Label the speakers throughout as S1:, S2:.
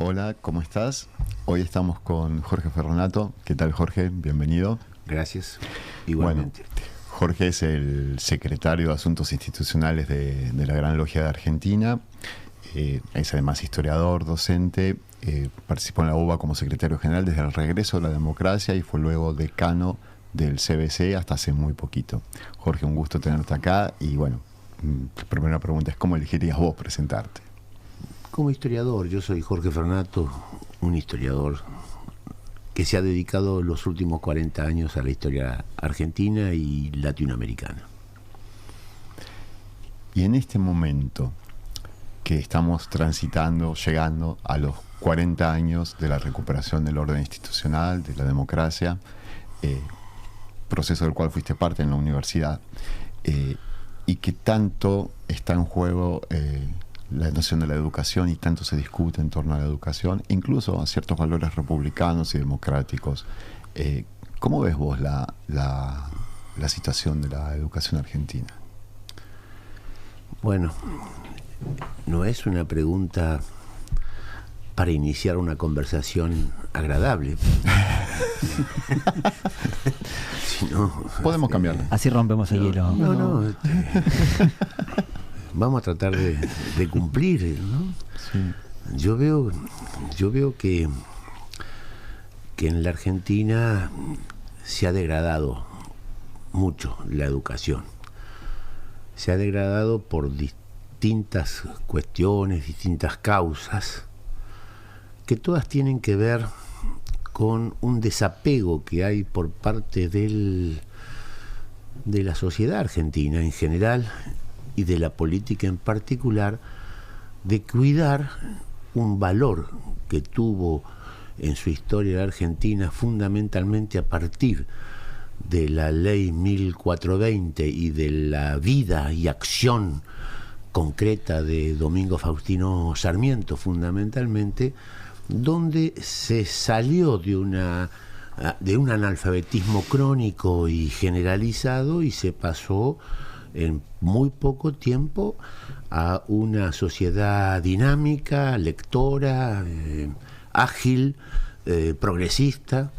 S1: Hola, ¿cómo estás? Hoy estamos con Jorge Ferronato. ¿Qué tal, Jorge? Bienvenido.
S2: Gracias, igualmente.
S1: Bueno, Jorge es el secretario de Asuntos Institucionales de la Gran Logia de Argentina. Es además historiador, docente. Participó en la UBA como secretario general desde el regreso de la democracia y fue luego decano del CBC hasta hace muy poquito. Jorge, un gusto tenerte acá. Y bueno, la primera pregunta es: ¿cómo elegirías vos presentarte?
S2: Como historiador, yo soy Jorge Ferronato, un historiador que se ha dedicado los últimos 40 años a la historia argentina y latinoamericana.
S1: Y en este momento que estamos transitando, llegando a los 40 años de la recuperación del orden institucional, de la democracia, proceso del cual fuiste parte en la universidad, y que tanto está en juego la noción de la educación y tanto se discute en torno a la educación, incluso a ciertos valores republicanos y democráticos. ¿Cómo ves vos la situación de la educación argentina?
S2: Bueno, no es una pregunta para iniciar una conversación agradable.
S1: Podemos cambiarlo.
S3: Así rompemos el hielo.
S2: No. Vamos a tratar de cumplir, ¿no?
S1: Sí.
S2: Yo veo que en la Argentina se ha degradado mucho la educación. Se ha degradado por distintas cuestiones, distintas causas, que todas tienen que ver con un desapego que hay por parte de la sociedad argentina en general y de la política en particular, de cuidar un valor que tuvo en su historia la Argentina fundamentalmente a partir de la ley 1420 y de la vida y acción concreta de Domingo Faustino Sarmiento, fundamentalmente, donde se salió de un analfabetismo crónico y generalizado y se pasó en muy poco tiempo a una sociedad dinámica, lectora, ágil, progresista,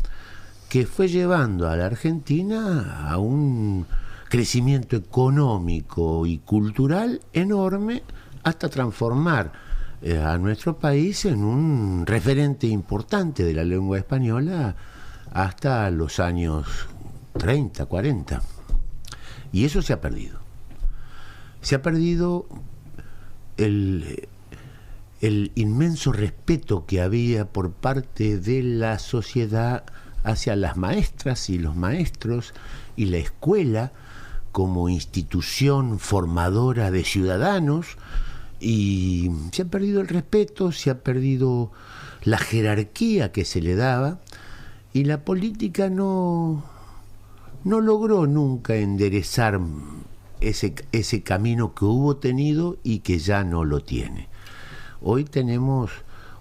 S2: que fue llevando a la Argentina a un crecimiento económico y cultural enorme hasta transformar a nuestro país en un referente importante de la lengua española hasta los años 30, 40. Y eso se ha perdido. Se ha perdido el inmenso respeto que había por parte de la sociedad hacia las maestras y los maestros y la escuela como institución formadora de ciudadanos, y se ha perdido el respeto, se ha perdido la jerarquía que se le daba, y la política no logró nunca enderezar ese camino que hubo tenido y que ya no lo tiene. Hoy tenemos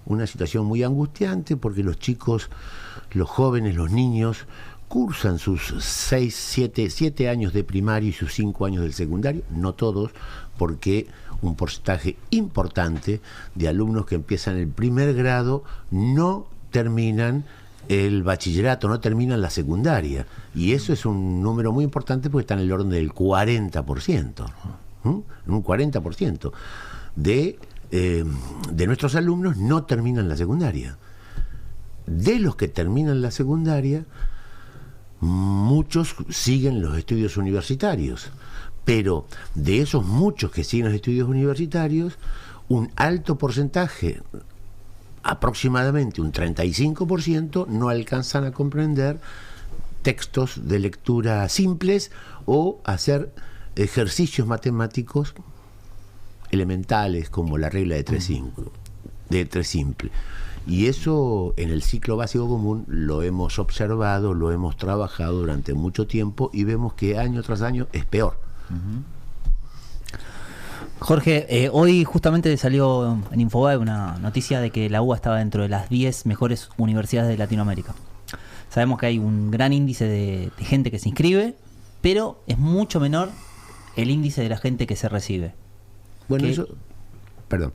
S2: una situación muy angustiante porque los chicos, los jóvenes, los niños cursan sus 7 años de primario y sus 5 años del secundario, no todos, porque un porcentaje importante de alumnos que empiezan el primer grado no terminan el bachillerato, no terminan la secundaria, y eso es un número muy importante porque está en el orden del 40%. Un 40% de nuestros alumnos no terminan la secundaria. De los que terminan la secundaria, muchos siguen los estudios universitarios, pero de esos muchos que siguen los estudios universitarios, un alto porcentaje, aproximadamente un 35%, no alcanzan a comprender textos de lectura simples o hacer ejercicios matemáticos elementales como la regla de tres simple. Y eso en el ciclo básico común lo hemos observado, lo hemos trabajado durante mucho tiempo y vemos que año tras año es peor.
S3: Jorge, hoy justamente salió en Infobae una noticia de que la UBA estaba dentro de las 10 mejores universidades de Latinoamérica. Sabemos que hay un gran índice de gente que se inscribe, pero es mucho menor el índice de la gente que se recibe.
S2: Bueno,
S3: ¿Qué?
S2: eso, perdón,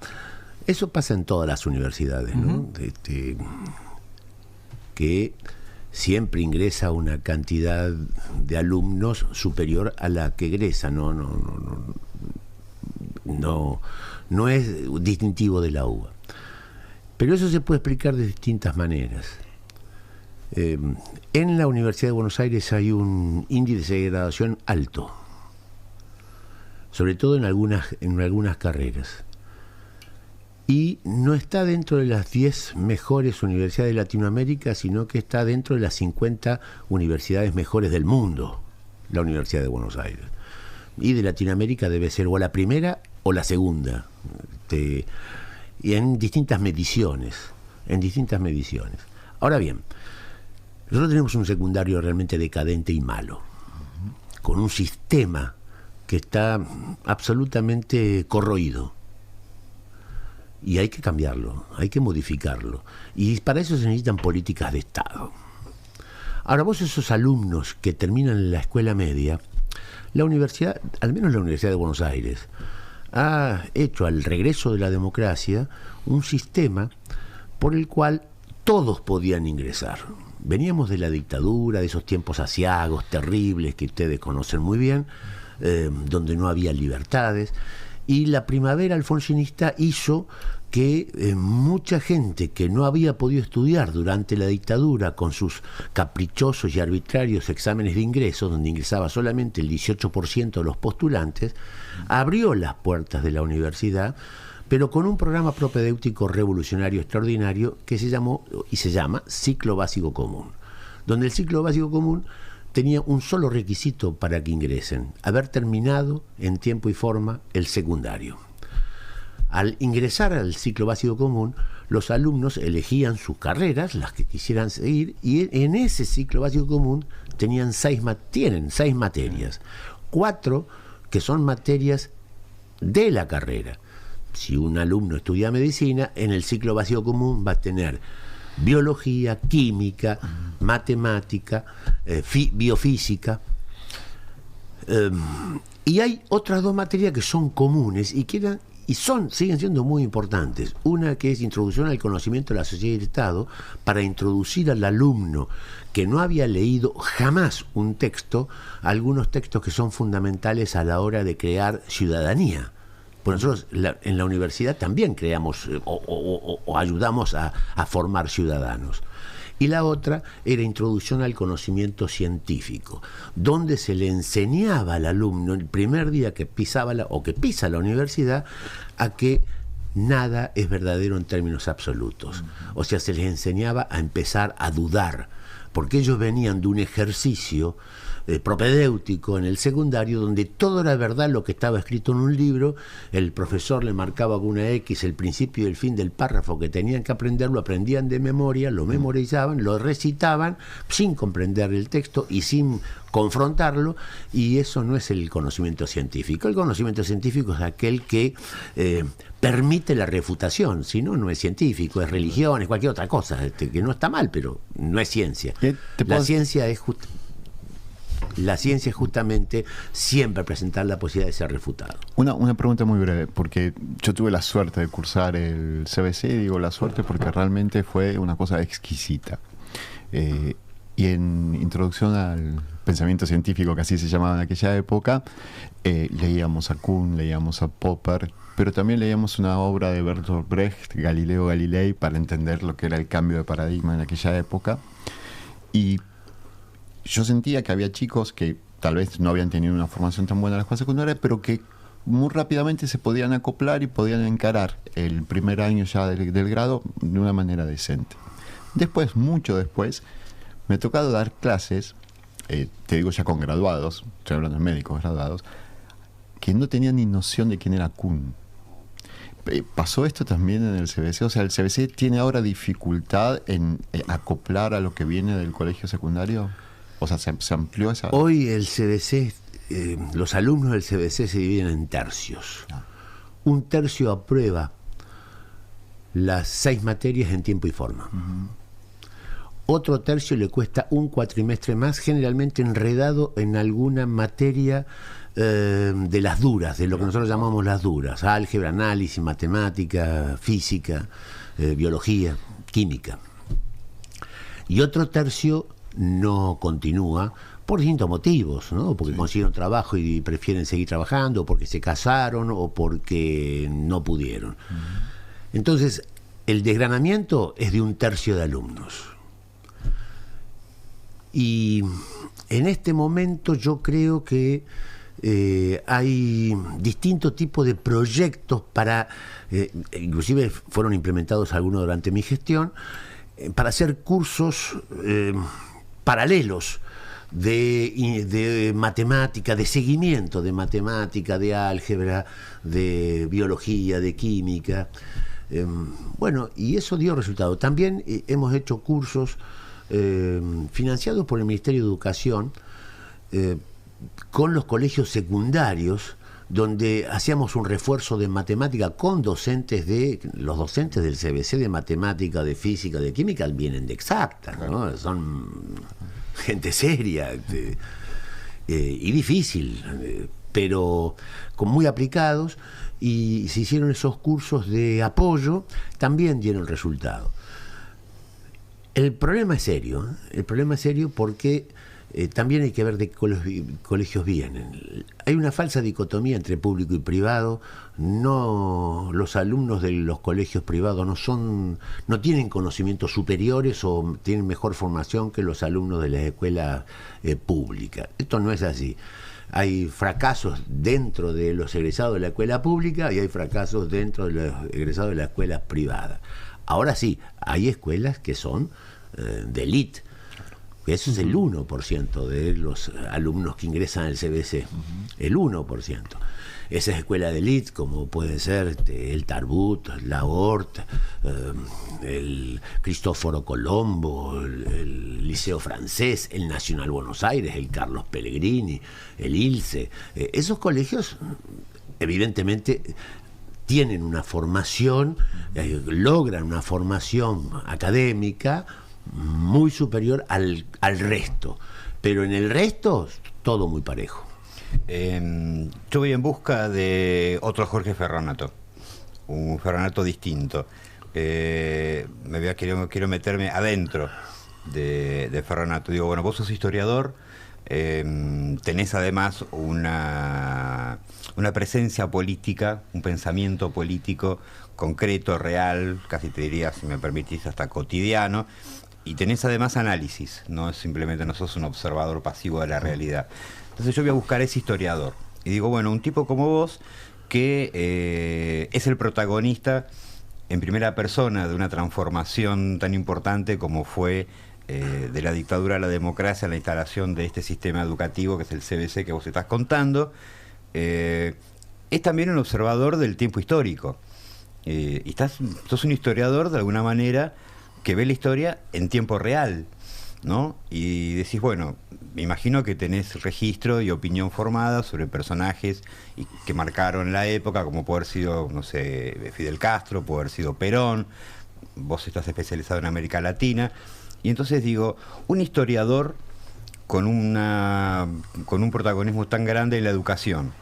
S2: Eso pasa en todas las universidades, ¿no? Que siempre ingresa una cantidad de alumnos superior a la que egresa. No es distintivo de la UBA. Pero eso se puede explicar de distintas maneras. En la Universidad de Buenos Aires hay un índice de graduación alto, sobre todo en algunas carreras. Y no está dentro de las 10 mejores universidades de Latinoamérica, sino que está dentro de las 50 universidades mejores del mundo, la Universidad de Buenos Aires. Y de Latinoamérica debe ser o la primera o la segunda, y en distintas mediciones. Ahora bien, nosotros tenemos un secundario realmente decadente y malo, con un sistema que está absolutamente corroído. Y hay que cambiarlo, hay que modificarlo. Y para eso se necesitan políticas de Estado. Ahora, vos esos alumnos que terminan la escuela media, la universidad, al menos la Universidad de Buenos Aires, ha hecho al regreso de la democracia un sistema por el cual todos podían ingresar. Veníamos de la dictadura, de esos tiempos aciagos, terribles, que ustedes conocen muy bien, donde no había libertades. Y la primavera alfonsinista hizo que mucha gente que no había podido estudiar durante la dictadura con sus caprichosos y arbitrarios exámenes de ingreso, donde ingresaba solamente el 18% de los postulantes, abrió las puertas de la universidad, pero con un programa propedéutico revolucionario extraordinario que se llamó y se llama Ciclo Básico Común, donde el Ciclo Básico Común tenía un solo requisito para que ingresen: haber terminado en tiempo y forma el secundario. Al ingresar al Ciclo Básico Común, los alumnos elegían sus carreras, las que quisieran seguir, y en ese Ciclo Básico Común tienen 6 materias, 4 que son materias de la carrera. Si un alumno estudia medicina, en el Ciclo Básico Común va a tener biología, química, matemática, biofísica. Y hay otras 2 materias que son comunes siguen siendo muy importantes. Una que es Introducción al Conocimiento de la Sociedad y el Estado, para introducir al alumno que no había leído jamás un texto, algunos textos que son fundamentales a la hora de crear ciudadanía. Pues nosotros en la universidad también creamos o ayudamos a formar ciudadanos. Y la otra era Introducción al Conocimiento Científico, donde se le enseñaba al alumno el primer día que pisa la universidad a que nada es verdadero en términos absolutos. O sea, se les enseñaba a empezar a dudar, porque ellos venían de un ejercicio propedéutico en el secundario, donde todo era verdad lo que estaba escrito en un libro. El profesor le marcaba con una X el principio y el fin del párrafo que tenían que aprender, lo aprendían de memoria, lo memorizaban, lo recitaban sin comprender el texto y sin confrontarlo, y eso no es el conocimiento científico. El conocimiento científico es aquel que permite la refutación, si no, no es científico, es religión, es cualquier otra cosa, que no está mal, pero no es ciencia. La ciencia es justamente siempre presentar la posibilidad de ser refutado.
S1: Una pregunta muy breve, porque yo tuve la suerte de cursar el CBC, y digo la suerte porque realmente fue una cosa exquisita. Y en Introducción al Pensamiento Científico, que así se llamaba en aquella época, leíamos a Kuhn, leíamos a Popper, pero también leíamos una obra de Bertolt Brecht, Galileo Galilei, para entender lo que era el cambio de paradigma en aquella época. Y yo sentía que había chicos que tal vez no habían tenido una formación tan buena en la escuela secundaria, pero que muy rápidamente se podían acoplar y podían encarar el primer año ya del grado de una manera decente. Después, mucho después, me ha tocado dar clases, te digo ya con graduados, estoy hablando de médicos graduados, que no tenían ni noción de quién era Kuhn. ¿Pasó esto también en el CBC? O sea, ¿el CBC tiene ahora dificultad en acoplar a lo que viene del colegio secundario? O sea, ¿se amplió esa...?
S2: Hoy el CBC, los alumnos del CBC se dividen en tercios. Un tercio aprueba las 6 materias en tiempo y forma. otro tercio le cuesta un cuatrimestre más, generalmente enredado en alguna materia de las duras, de lo que nosotros llamamos las duras: álgebra, análisis, matemática, física, biología, química. Y otro tercio no continúa por distintos motivos, ¿no? Porque consiguieron trabajo y prefieren seguir trabajando, o porque se casaron, o porque no pudieron. Entonces, el desgranamiento es de un tercio de alumnos. Y en este momento yo creo que hay distintos tipos de proyectos para, inclusive fueron implementados algunos durante mi gestión, para hacer cursos paralelos de matemática, de seguimiento de matemática, de álgebra, de biología, de química. Bueno, y eso dio resultado. También hemos hecho cursos financiados por el Ministerio de Educación con los colegios secundarios, donde hacíamos un refuerzo de matemática con los docentes del CBC de matemática, de física, de química, vienen de exacta, ¿no? Son gente seria y difícil, pero muy aplicados, y se hicieron esos cursos de apoyo, también dieron resultado. El problema es serio, porque también hay que ver de qué colegios vienen. Hay una falsa dicotomía entre público y privado. No, los alumnos de los colegios privados no tienen conocimientos superiores o tienen mejor formación que los alumnos de las escuelas públicas. Esto no es así. Hay fracasos dentro de los egresados de la escuela pública y hay fracasos dentro de los egresados de las escuelas privadas. Ahora sí, hay escuelas que son de élite. Eso es el 1% de los alumnos que ingresan al CBC, el 1%. Esas escuelas de élite, como puede ser el Tarbut, la Hort, el Cristóforo Colombo, el Liceo Francés, el Nacional Buenos Aires, el Carlos Pellegrini, el ILSE, esos colegios evidentemente tienen una formación, logran una formación académica muy superior al resto, pero en el resto todo muy parejo.
S4: Yo voy en busca de otro Ferronato, un Ferronato distinto. Quiero meterme adentro de Ferronato. Digo, bueno, vos sos historiador, tenés además una presencia política, un pensamiento político concreto, real, casi te diría, si me permitís, hasta cotidiano. Y tenés además análisis, no sos un observador pasivo de la realidad. Entonces yo voy a buscar ese historiador. Y digo, bueno, un tipo como vos, que es el protagonista en primera persona de una transformación tan importante como fue de la dictadura a la democracia, la instalación de este sistema educativo que es el CBC que vos estás contando, es también un observador del tiempo histórico. Y sos un historiador de alguna manera que ve la historia en tiempo real, ¿no? Y decís, bueno, me imagino que tenés registro y opinión formada sobre personajes que marcaron la época, como puede haber sido, no sé, Fidel Castro, puede haber sido Perón. Vos estás especializado en América Latina. Y entonces digo, un historiador con un protagonismo tan grande en la educación,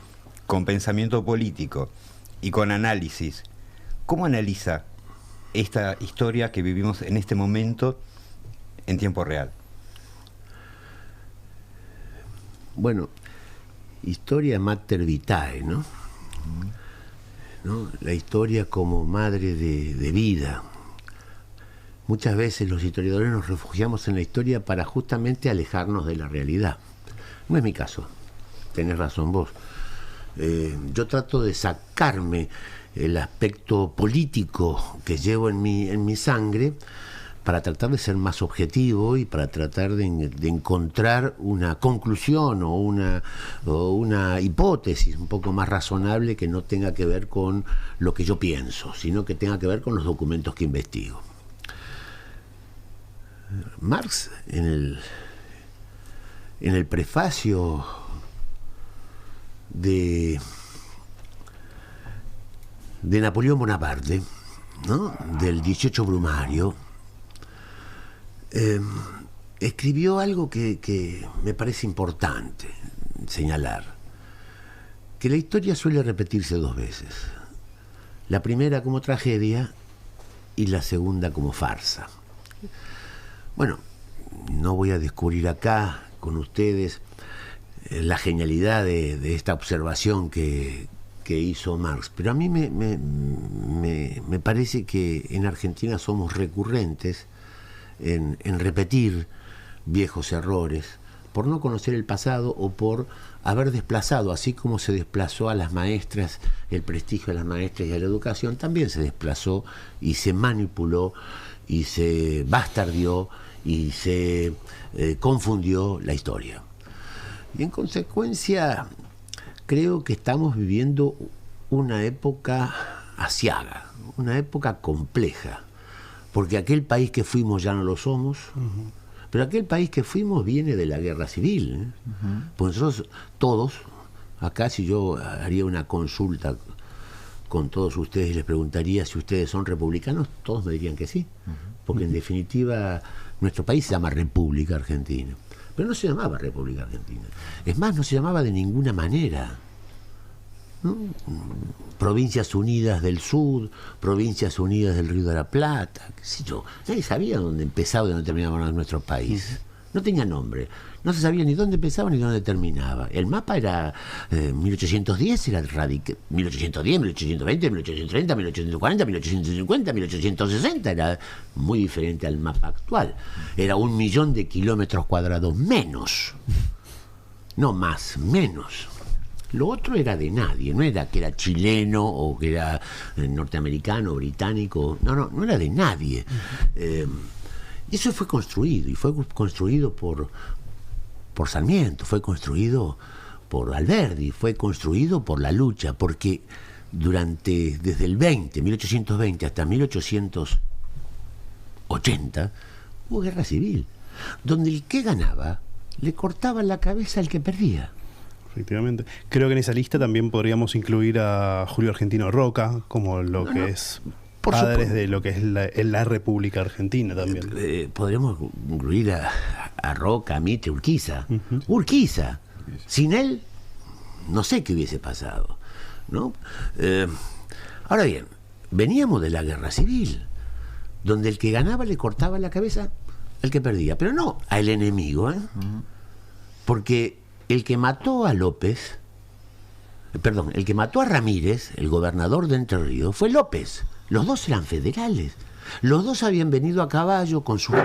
S4: con pensamiento político y con análisis, ¿cómo analiza esta historia que vivimos en este momento en tiempo real?
S2: Bueno, historia mater vitae, ¿no? La historia como madre de vida. Muchas veces los historiadores nos refugiamos en la historia para justamente alejarnos de la realidad. No es mi caso, tenés razón vos. Yo trato de sacarme el aspecto político que llevo en mi sangre para tratar de ser más objetivo y para tratar de encontrar una conclusión o una hipótesis un poco más razonable que no tenga que ver con lo que yo pienso, sino que tenga que ver con los documentos que investigo. Marx, en el prefacio de Napoleón Bonaparte, ¿no?, del 18 Brumario, escribió algo que me parece importante señalar, que la historia suele repetirse dos veces. La primera como tragedia y la segunda como farsa. Bueno, no voy a descubrir acá con ustedes la genialidad de esta observación que hizo Marx, pero a mí me parece que en Argentina somos recurrentes en repetir viejos errores por no conocer el pasado o por haber desplazado, así como se desplazó a las maestras, el prestigio de las maestras y a la educación, también se desplazó y se manipuló y se bastardió y se confundió la historia. Y en consecuencia creo que estamos viviendo una época aciaga, una época compleja, porque aquel país que fuimos ya no lo somos. Pero aquel país que fuimos viene de la guerra civil, ¿eh? Pues nosotros todos, acá si yo haría una consulta con todos ustedes y les preguntaría si ustedes son republicanos, todos me dirían que sí, porque en definitiva nuestro país se llama República Argentina, pero no se llamaba República Argentina, es más, no se llamaba de ninguna manera, ¿no? Provincias Unidas del Sur, Provincias Unidas del Río de la Plata, qué sé yo. Nadie sabía dónde empezaba y dónde terminaba nuestro país. No tenía nombre. No se sabía ni dónde empezaba ni dónde terminaba. El mapa era 1810, era 1810, 1820, 1830, 1840, 1850, 1860. Era muy diferente al mapa actual. Era 1 millón de kilómetros cuadrados menos. No más, menos. Lo otro era de nadie, no era que era chileno o que era norteamericano, británico, no era de nadie. Eso fue construido, y fue construido por Sarmiento, fue construido por Alberdi, fue construido por la lucha, porque desde el 1820 hasta 1880, hubo guerra civil, donde el que ganaba le cortaba la cabeza al que perdía.
S5: Efectivamente. Creo que en esa lista también podríamos incluir a Julio Argentino Roca como que es padres de lo que es la República Argentina también.
S2: Podríamos incluir a Roca, a Mitre, Urquiza. Urquiza. Sin él, no sé qué hubiese pasado, ¿no? Ahora bien, veníamos de la guerra civil, donde el que ganaba le cortaba la cabeza al que perdía, pero no al enemigo, porque el que mató a el que mató a Ramírez, el gobernador de Entre Ríos, fue López. Los dos eran federales. Los dos habían venido a caballo con sus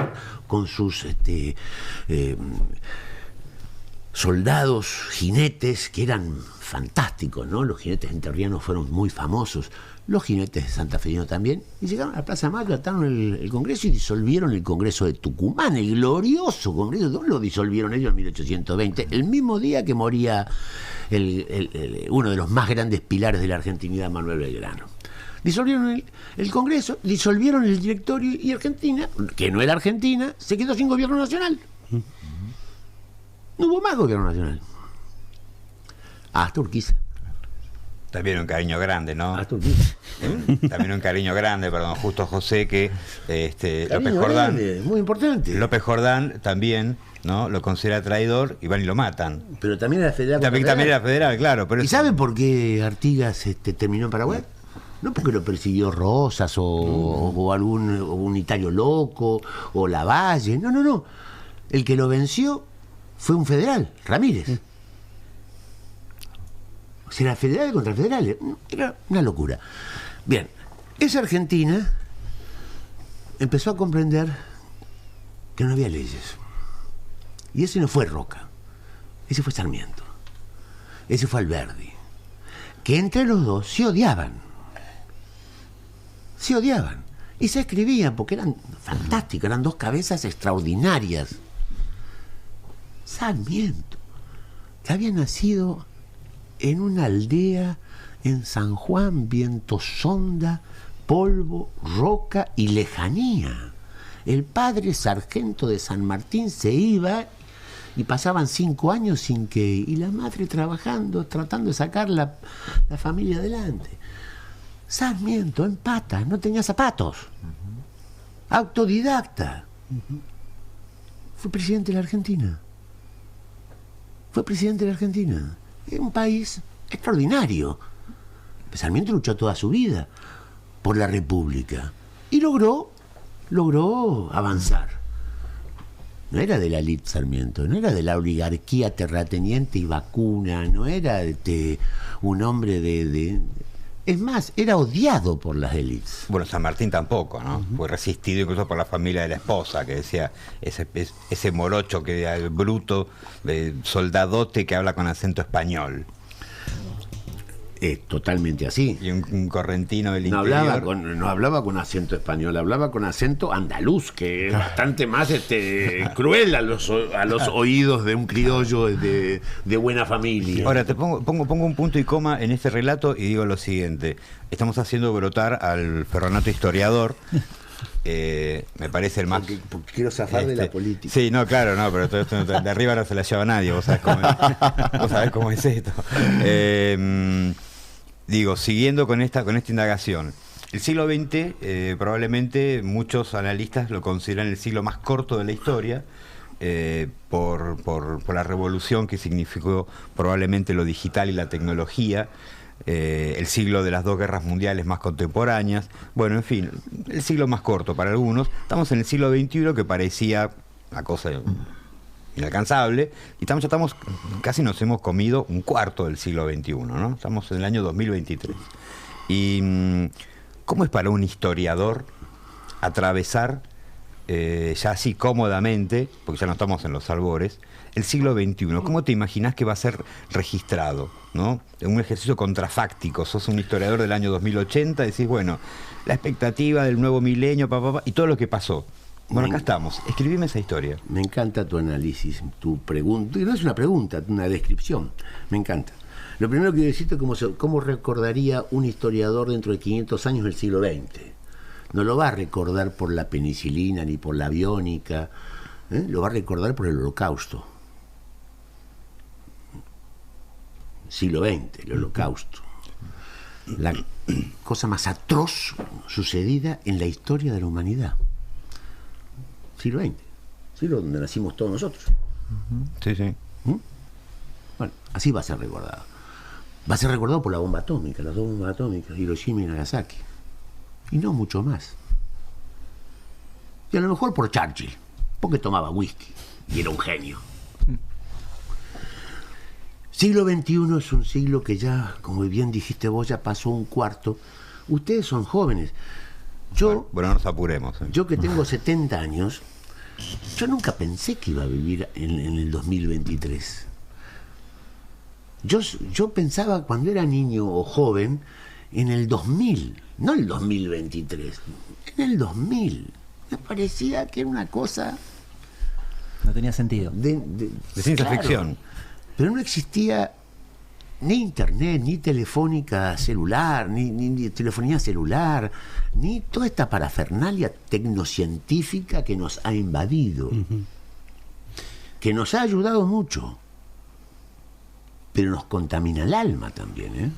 S2: soldados, jinetes, que eran fantásticos, ¿no? Los jinetes entrerrianos fueron muy famosos. Los jinetes santafesinos también, y llegaron a la Plaza Mayo, ataron el Congreso y disolvieron el Congreso de Tucumán, el glorioso Congreso. ¿Dónde lo disolvieron ellos en 1820? El mismo día que moría uno de los más grandes pilares de la argentinidad, Manuel Belgrano. Disolvieron el Congreso, disolvieron el directorio, y Argentina, que no era Argentina, se quedó sin gobierno nacional. No hubo más gobierno nacional. Hasta Urquiza.
S4: También un cariño grande, ¿no?
S2: Urquiza.
S4: También un cariño grande para don Justo José, que López Jordán,
S2: grande, muy importante.
S4: López Jordán también, ¿no? Lo considera traidor y van y lo matan.
S2: Pero también era federal.
S4: También era federal, claro. Pero
S2: ¿Y saben por qué Artigas terminó en Paraguay? No porque lo persiguió Rosas o un Itario Loco o Lavalle. No. El que lo venció fue un federal, Ramírez. O sea, era federal contra federales. Era una locura. Bien, esa Argentina empezó a comprender que no había leyes. Y ese no fue Roca. Ese fue Sarmiento. Ese fue Alberdi. Que entre los dos se odiaban. Se odiaban. Y se escribían porque eran fantásticos, eran dos cabezas extraordinarias. Sarmiento, que había nacido en una aldea en San Juan, viento sonda, polvo, roca y lejanía. El padre sargento de San Martín se iba y pasaban 5 años sin que... Y la madre trabajando, tratando de sacar la familia adelante. Sarmiento en patas, no tenía zapatos. Autodidacta. fue presidente de la Argentina. Fue presidente de la Argentina. Es un país extraordinario. Sarmiento luchó toda su vida por la República y logró avanzar. No era de la élite Sarmiento, no era de la oligarquía terrateniente y vacuna, no era un hombre de... Es más, era odiado por las élites.
S4: Bueno, San Martín tampoco, ¿no? Fue resistido incluso por la familia de la esposa, que decía, ese morocho, bruto, soldadote que habla con acento español.
S2: Es totalmente así.
S4: Y un correntino del
S2: no
S4: interior.
S2: No hablaba con acento español, hablaba con acento andaluz, que es bastante más cruel a los oídos de un criollo de buena familia.
S4: Ahora, te pongo un punto y coma en este relato y digo lo siguiente. Estamos haciendo brotar al Ferronato historiador. Me parece el más...
S2: Porque quiero zafar de la política.
S4: Sí, no, claro, no, pero todo esto de arriba no se la lleva nadie, vos sabés cómo es esto. Digo, siguiendo con esta indagación, el siglo XX probablemente muchos analistas lo consideran el siglo más corto de la historia, por la revolución que significó probablemente lo digital y la tecnología, el siglo de las dos guerras mundiales más contemporáneas, bueno, en fin, el siglo más corto para algunos. Estamos en el siglo XXI, que parecía una cosa inalcanzable, y casi nos hemos comido un cuarto del siglo XXI, ¿no? Estamos en el año 2023. Y ¿cómo es para un historiador atravesar ya así cómodamente, porque ya no estamos en los albores, el siglo XXI? ¿Cómo te imaginás que va a ser registrado, ¿no? Un ejercicio contrafáctico. Sos un historiador del año 2080, decís, bueno, la expectativa del nuevo milenio, y todo lo que pasó. Bueno, acá estamos. Escribime esa historia.
S2: Me encanta tu análisis, tu pregunta. No es una pregunta, una descripción. Me encanta. Lo primero que decirte es cómo recordaría un historiador dentro de 500 años del siglo XX. No lo va a recordar por la penicilina ni por la aviónica, lo va a recordar por el Holocausto. Siglo XX, el Holocausto. La cosa más atroz sucedida en la historia de la humanidad. Siglo XX, siglo donde nacimos todos nosotros.
S4: Sí, sí.
S2: Bueno, así va a ser recordado. Va a ser recordado por la bomba atómica, las dos bombas atómicas, Hiroshima y Nagasaki. Y no mucho más. Y a lo mejor por Churchill, porque tomaba whisky y era un genio. Siglo XXI es un siglo que ya, como bien dijiste vos, ya pasó un cuarto. Ustedes son jóvenes. Yo,
S4: bueno, no nos apuremos.
S2: Yo que tengo 70 años, yo nunca pensé que iba a vivir en el 2023. Yo pensaba cuando era niño o joven en el 2000, no el 2023, en el 2000. Me parecía que era una cosa...
S3: No tenía sentido.
S4: De ciencia ficción.
S2: Pero no existía ni internet, ni telefónica celular, ni telefonía celular, ni toda esta parafernalia tecnocientífica que nos ha invadido, que nos ha ayudado mucho, pero nos contamina el alma también,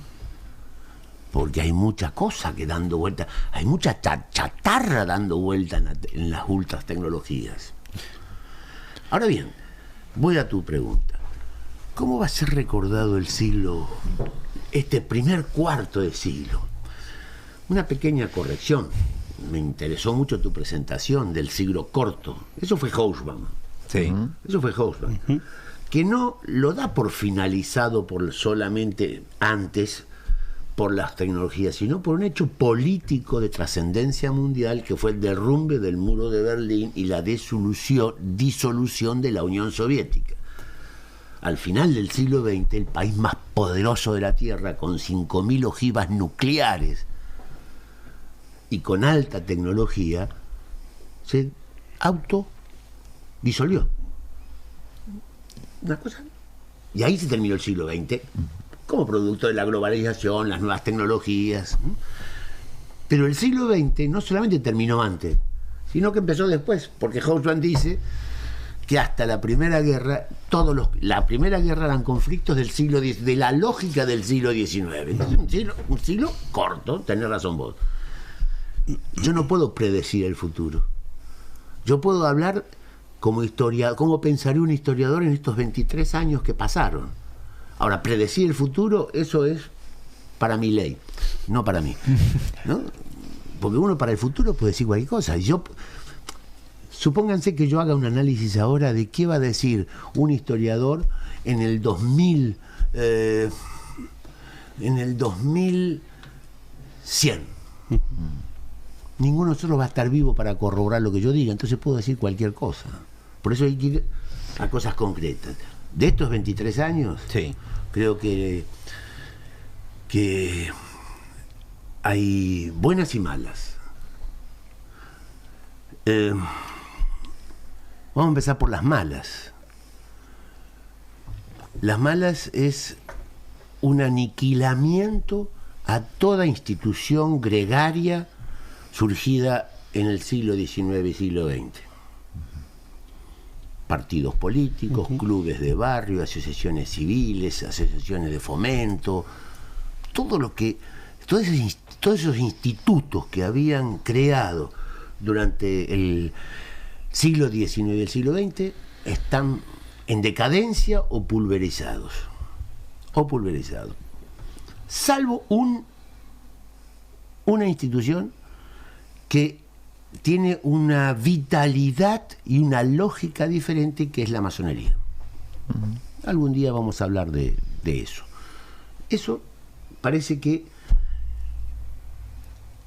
S2: porque hay mucha cosa que dando vuelta, hay mucha chatarra dando vuelta en las ultras tecnologías. Ahora bien, voy a tu pregunta. ¿Cómo va a ser recordado el siglo, este primer cuarto de siglo? Una pequeña corrección. Me interesó mucho tu presentación del siglo corto. Eso fue Hobsbawm.
S4: Sí.
S2: Eso fue Hobsbawm. Que no lo da por finalizado solamente antes por las tecnologías, sino por un hecho político de trascendencia mundial, que fue el derrumbe del muro de Berlín y la disolución de la Unión Soviética. Al final del siglo XX, el país más poderoso de la Tierra, con 5.000 ojivas nucleares y con alta tecnología, se autodisolvió. Una cosa. Y ahí se terminó el siglo XX, como producto de la globalización, las nuevas tecnologías. Pero el siglo XX no solamente terminó antes, sino que empezó después, porque Hobsbawm dice que hasta la Primera Guerra, la Primera Guerra eran conflictos del siglo X, de la lógica del siglo XIX. Entonces, un siglo corto, tenés razón vos. Yo no puedo predecir el futuro. Yo puedo hablar como historiador, cómo pensaría un historiador en estos 23 años que pasaron. Ahora, predecir el futuro, eso es para mi ley, no para mí, ¿no? Porque uno para el futuro puede decir cualquier cosa. Supónganse que yo haga un análisis ahora de qué va a decir un historiador en el 2100. Ninguno de nosotros va a estar vivo para corroborar lo que yo diga, entonces puedo decir cualquier cosa. Por eso hay que ir a cosas concretas. De estos 23 años,
S4: Sí.
S2: creo que hay buenas y malas. Vamos a empezar por las malas. Las malas es un aniquilamiento a toda institución gregaria surgida en el siglo XIX y siglo XX. Partidos políticos, clubes de barrio, asociaciones civiles, asociaciones de fomento, todos esos institutos que habían creado durante el siglo XIX y el siglo XX están en decadencia o pulverizados. Salvo una institución que tiene una vitalidad y una lógica diferente, que es la masonería. Algún día vamos a hablar de eso. Eso parece que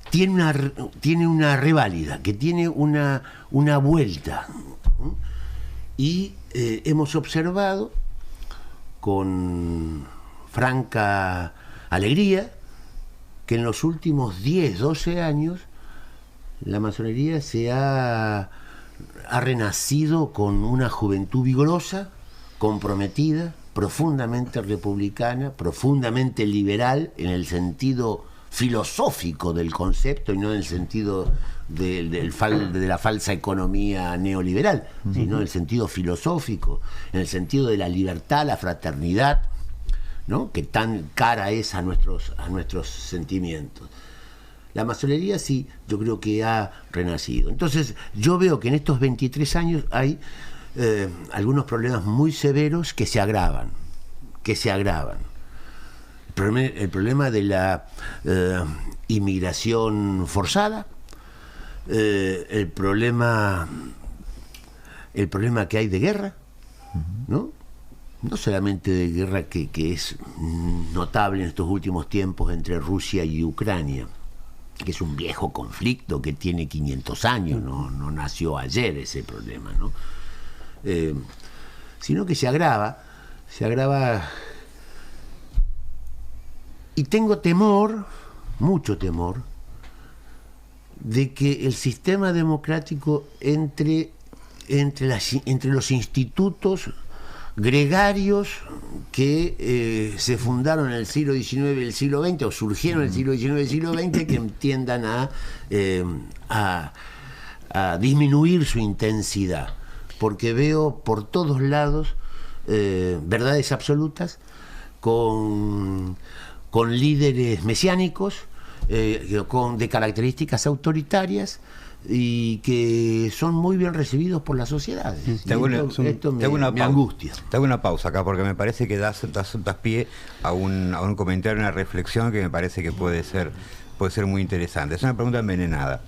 S2: tiene una reválida, que tiene una vuelta. Y hemos observado con franca alegría que en los últimos 10, 12 años la masonería ha renacido con una juventud vigorosa, comprometida, profundamente republicana, profundamente liberal en el sentido filosófico del concepto y no en el sentido de la falsa economía neoliberal, sino en el sentido filosófico, en el sentido de la libertad, la fraternidad, ¿no? Que tan cara es a nuestros sentimientos. La masonería sí, yo creo que ha renacido. Entonces, yo veo que en estos 23 años hay algunos problemas muy severos que se agravan. El problema de la inmigración forzada, el problema que hay de guerra, ¿no? No solamente de guerra que es notable en estos últimos tiempos entre Rusia y Ucrania, que es un viejo conflicto que tiene 500 años, no nació ayer ese problema, ¿no? Sino que se agrava, y tengo temor, mucho temor, de que el sistema democrático entre los institutos gregarios que se fundaron en el siglo XIX y el siglo XX, o surgieron en el siglo XIX y el siglo XX, que tiendan a disminuir su intensidad, porque veo por todos lados verdades absolutas con líderes mesiánicos, de características autoritarias, y que son muy bien recibidos por la sociedad. Esto me angustia.
S4: Te hago una pausa acá, porque me parece que das pie a un comentario, una reflexión que me parece que puede ser muy interesante. Es una pregunta envenenada,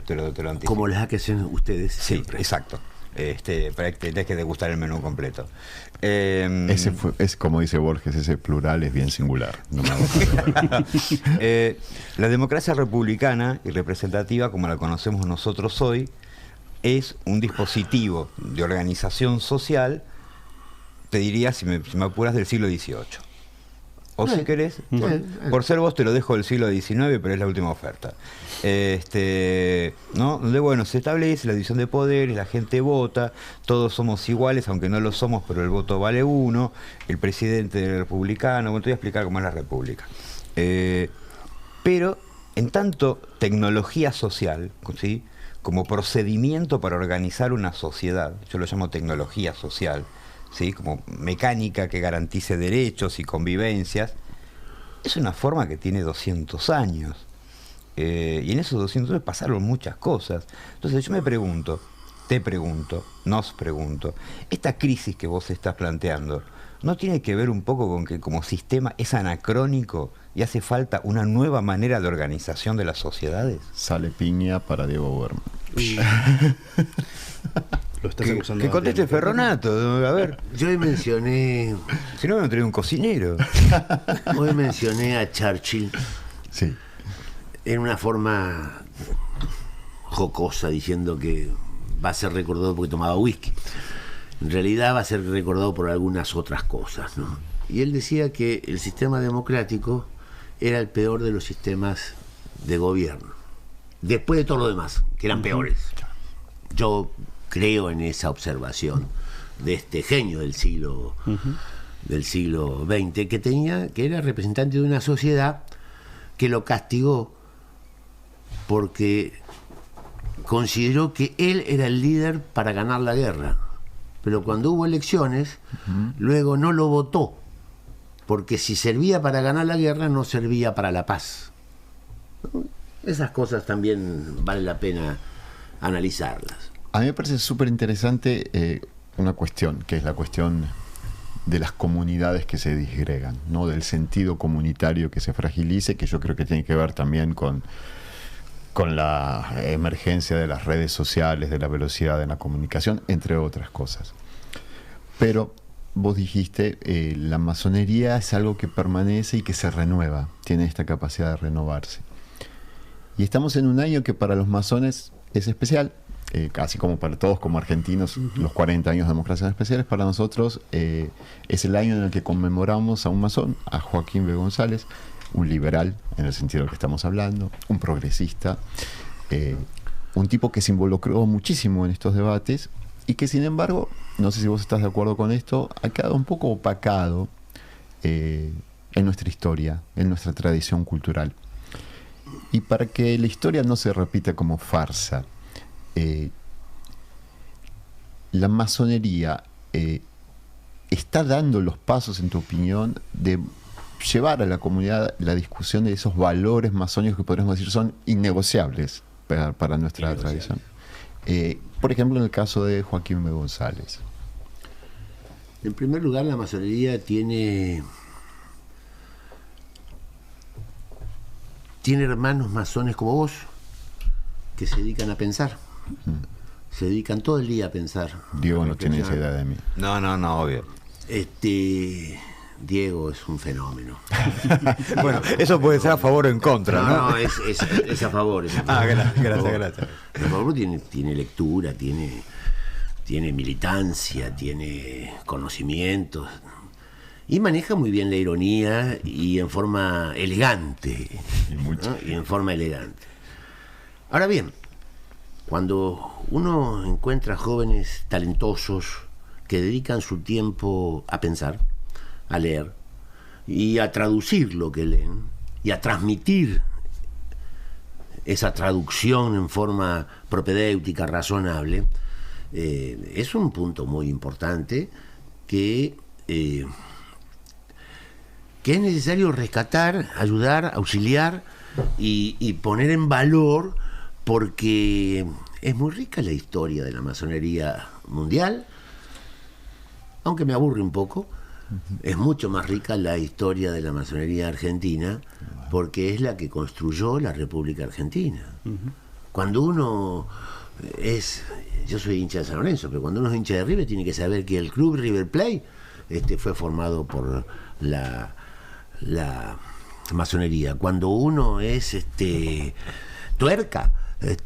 S4: te lo anticipo.
S2: Como las que hacen ustedes siempre.
S4: Sí, exacto. Para que tenés que degustar el menú completo.
S1: Es como dice Borges, ese plural es bien singular. No me hago
S4: la democracia republicana y representativa, como la conocemos nosotros hoy, es un dispositivo de organización social, te diría, si me apuras, del siglo XVIII. O si querés, por ser vos te lo dejo del siglo XIX, pero es la última oferta. ¿No? Donde, bueno, se establece la división de poderes, la gente vota, todos somos iguales, aunque no lo somos, pero el voto vale uno, el presidente del republicano, bueno, te voy a explicar cómo es la república. Pero, en tanto tecnología social, ¿sí?, como procedimiento para organizar una sociedad, yo lo llamo tecnología social, ¿sí?, como mecánica que garantice derechos y convivencias, es una forma que tiene 200 años. Y en esos 200 años pasaron muchas cosas. Entonces yo me pregunto, te pregunto, nos pregunto, esta crisis que vos estás planteando, ¿no tiene que ver un poco con que como sistema es anacrónico y hace falta una nueva manera de organización de las sociedades?
S1: Sale piña para Diego Berman.
S5: Lo estás acusando.
S4: Que conteste Ferronato, a ver.
S2: Yo hoy mencioné,
S4: Si no, me trae un cocinero.
S2: hoy mencioné a Churchill
S1: Sí.
S2: en una forma jocosa, diciendo que va a ser recordado porque tomaba whisky. En realidad va a ser recordado por algunas otras cosas, ¿no? Y él decía que el sistema democrático era el peor de los sistemas de gobierno, después de todo lo demás, que eran peores. Yo creo en esa observación de este genio del siglo XX, que era representante de una sociedad que lo castigó porque consideró que él era el líder para ganar la guerra. Pero cuando hubo elecciones, luego no lo votó, porque si servía para ganar la guerra, no servía para la paz. Esas cosas también vale la pena analizarlas.
S1: A mí me parece súper interesante una cuestión, que es la cuestión de las comunidades que se disgregan, ¿no? Del sentido comunitario que se fragilice, que yo creo que tiene que ver también con la emergencia de las redes sociales, de la velocidad en la comunicación, entre otras cosas. Pero vos dijiste, la masonería es algo que permanece y que se renueva, tiene esta capacidad de renovarse. Y estamos en un año que para los masones es especial, casi como para todos como argentinos, los 40 años de democracia especiales, para nosotros es el año en el que conmemoramos a un masón, a Joaquín B. González, un liberal, en el sentido del que estamos hablando, un progresista, un tipo que se involucró muchísimo en estos debates y que, sin embargo, no sé si vos estás de acuerdo con esto, ha quedado un poco opacado en nuestra historia, en nuestra tradición cultural. Y para que la historia no se repita como farsa, la masonería está dando los pasos, en tu opinión, de llevar a la comunidad la discusión de esos valores masónicos que podríamos decir son innegociables para nuestra tradición. Por ejemplo, en el caso de Joaquín B. González.
S2: En primer lugar, la masonería tiene hermanos masones como vos que se dedican a pensar. Se dedican todo el día a pensar.
S1: Diego no tiene esa idea de mí.
S4: No, obvio.
S2: Diego es un fenómeno.
S4: Bueno, eso puede ser a favor o en contra, ¿no?
S2: No, es a favor.
S4: Gracias.
S2: A favor tiene lectura, tiene militancia, tiene conocimientos y maneja muy bien la ironía y en forma elegante. Y en forma elegante. Ahora bien, cuando uno encuentra jóvenes talentosos que dedican su tiempo a pensar, a leer y a traducir lo que leen y a transmitir esa traducción en forma propedéutica, razonable, es un punto muy importante que es necesario rescatar, ayudar, auxiliar y poner en valor, porque es muy rica la historia de la masonería mundial, aunque me aburre un poco. Es mucho más rica la historia de la masonería argentina, porque es la que construyó la República Argentina. Cuando uno yo soy hincha de San Lorenzo, pero cuando uno es hincha de River tiene que saber que el club River Plate fue formado por la masonería. Cuando uno es tuerca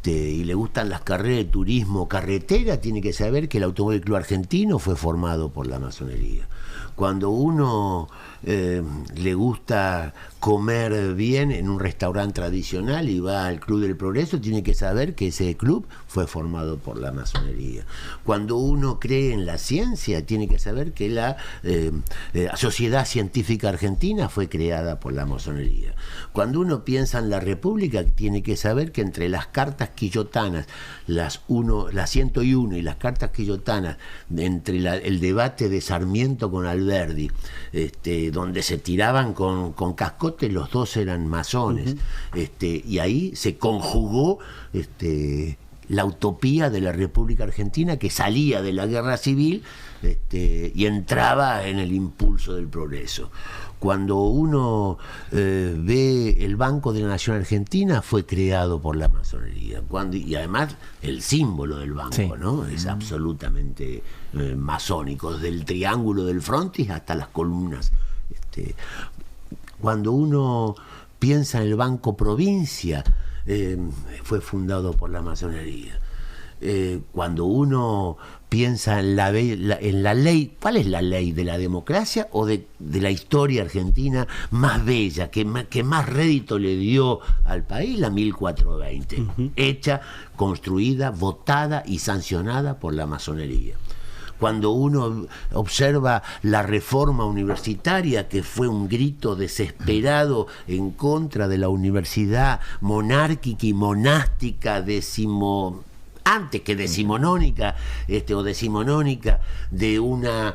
S2: y le gustan las carreras de turismo carretera, tiene que saber que el Automóvil Club Argentino fue formado por la masonería. Cuando uno le gusta comer bien en un restaurante tradicional y va al Club del Progreso, tiene que saber que ese club fue formado por la masonería. Cuando uno cree en la ciencia, tiene que saber que la Sociedad Científica Argentina fue creada por la masonería. Cuando uno piensa en la República, tiene que saber que entre las cartas quillotanas, las 101 y las cartas quillotanas, entre el debate de Sarmiento con Alberdi, donde se tiraban con cascote, los dos eran masones, y ahí se conjugó la utopía de la República Argentina, que salía de la guerra civil y entraba en el impulso del progreso. Cuando uno ve el Banco de la Nación Argentina, fue creado por la masonería. Y además el símbolo del banco,
S3: Sí.
S2: ¿no? Es absolutamente masónico, desde el triángulo del frontis hasta las columnas. Cuando uno piensa en el Banco Provincia, fue fundado por la masonería. Cuando uno piensa en la ley, ¿cuál es la ley? ¿De la democracia o de la historia argentina más bella, que más rédito le dio al país? La 1420, hecha, construida, votada y sancionada por la masonería. Cuando uno observa la reforma universitaria, que fue un grito desesperado en contra de la universidad monárquica y monástica antes que decimonónica o decimonónica, de una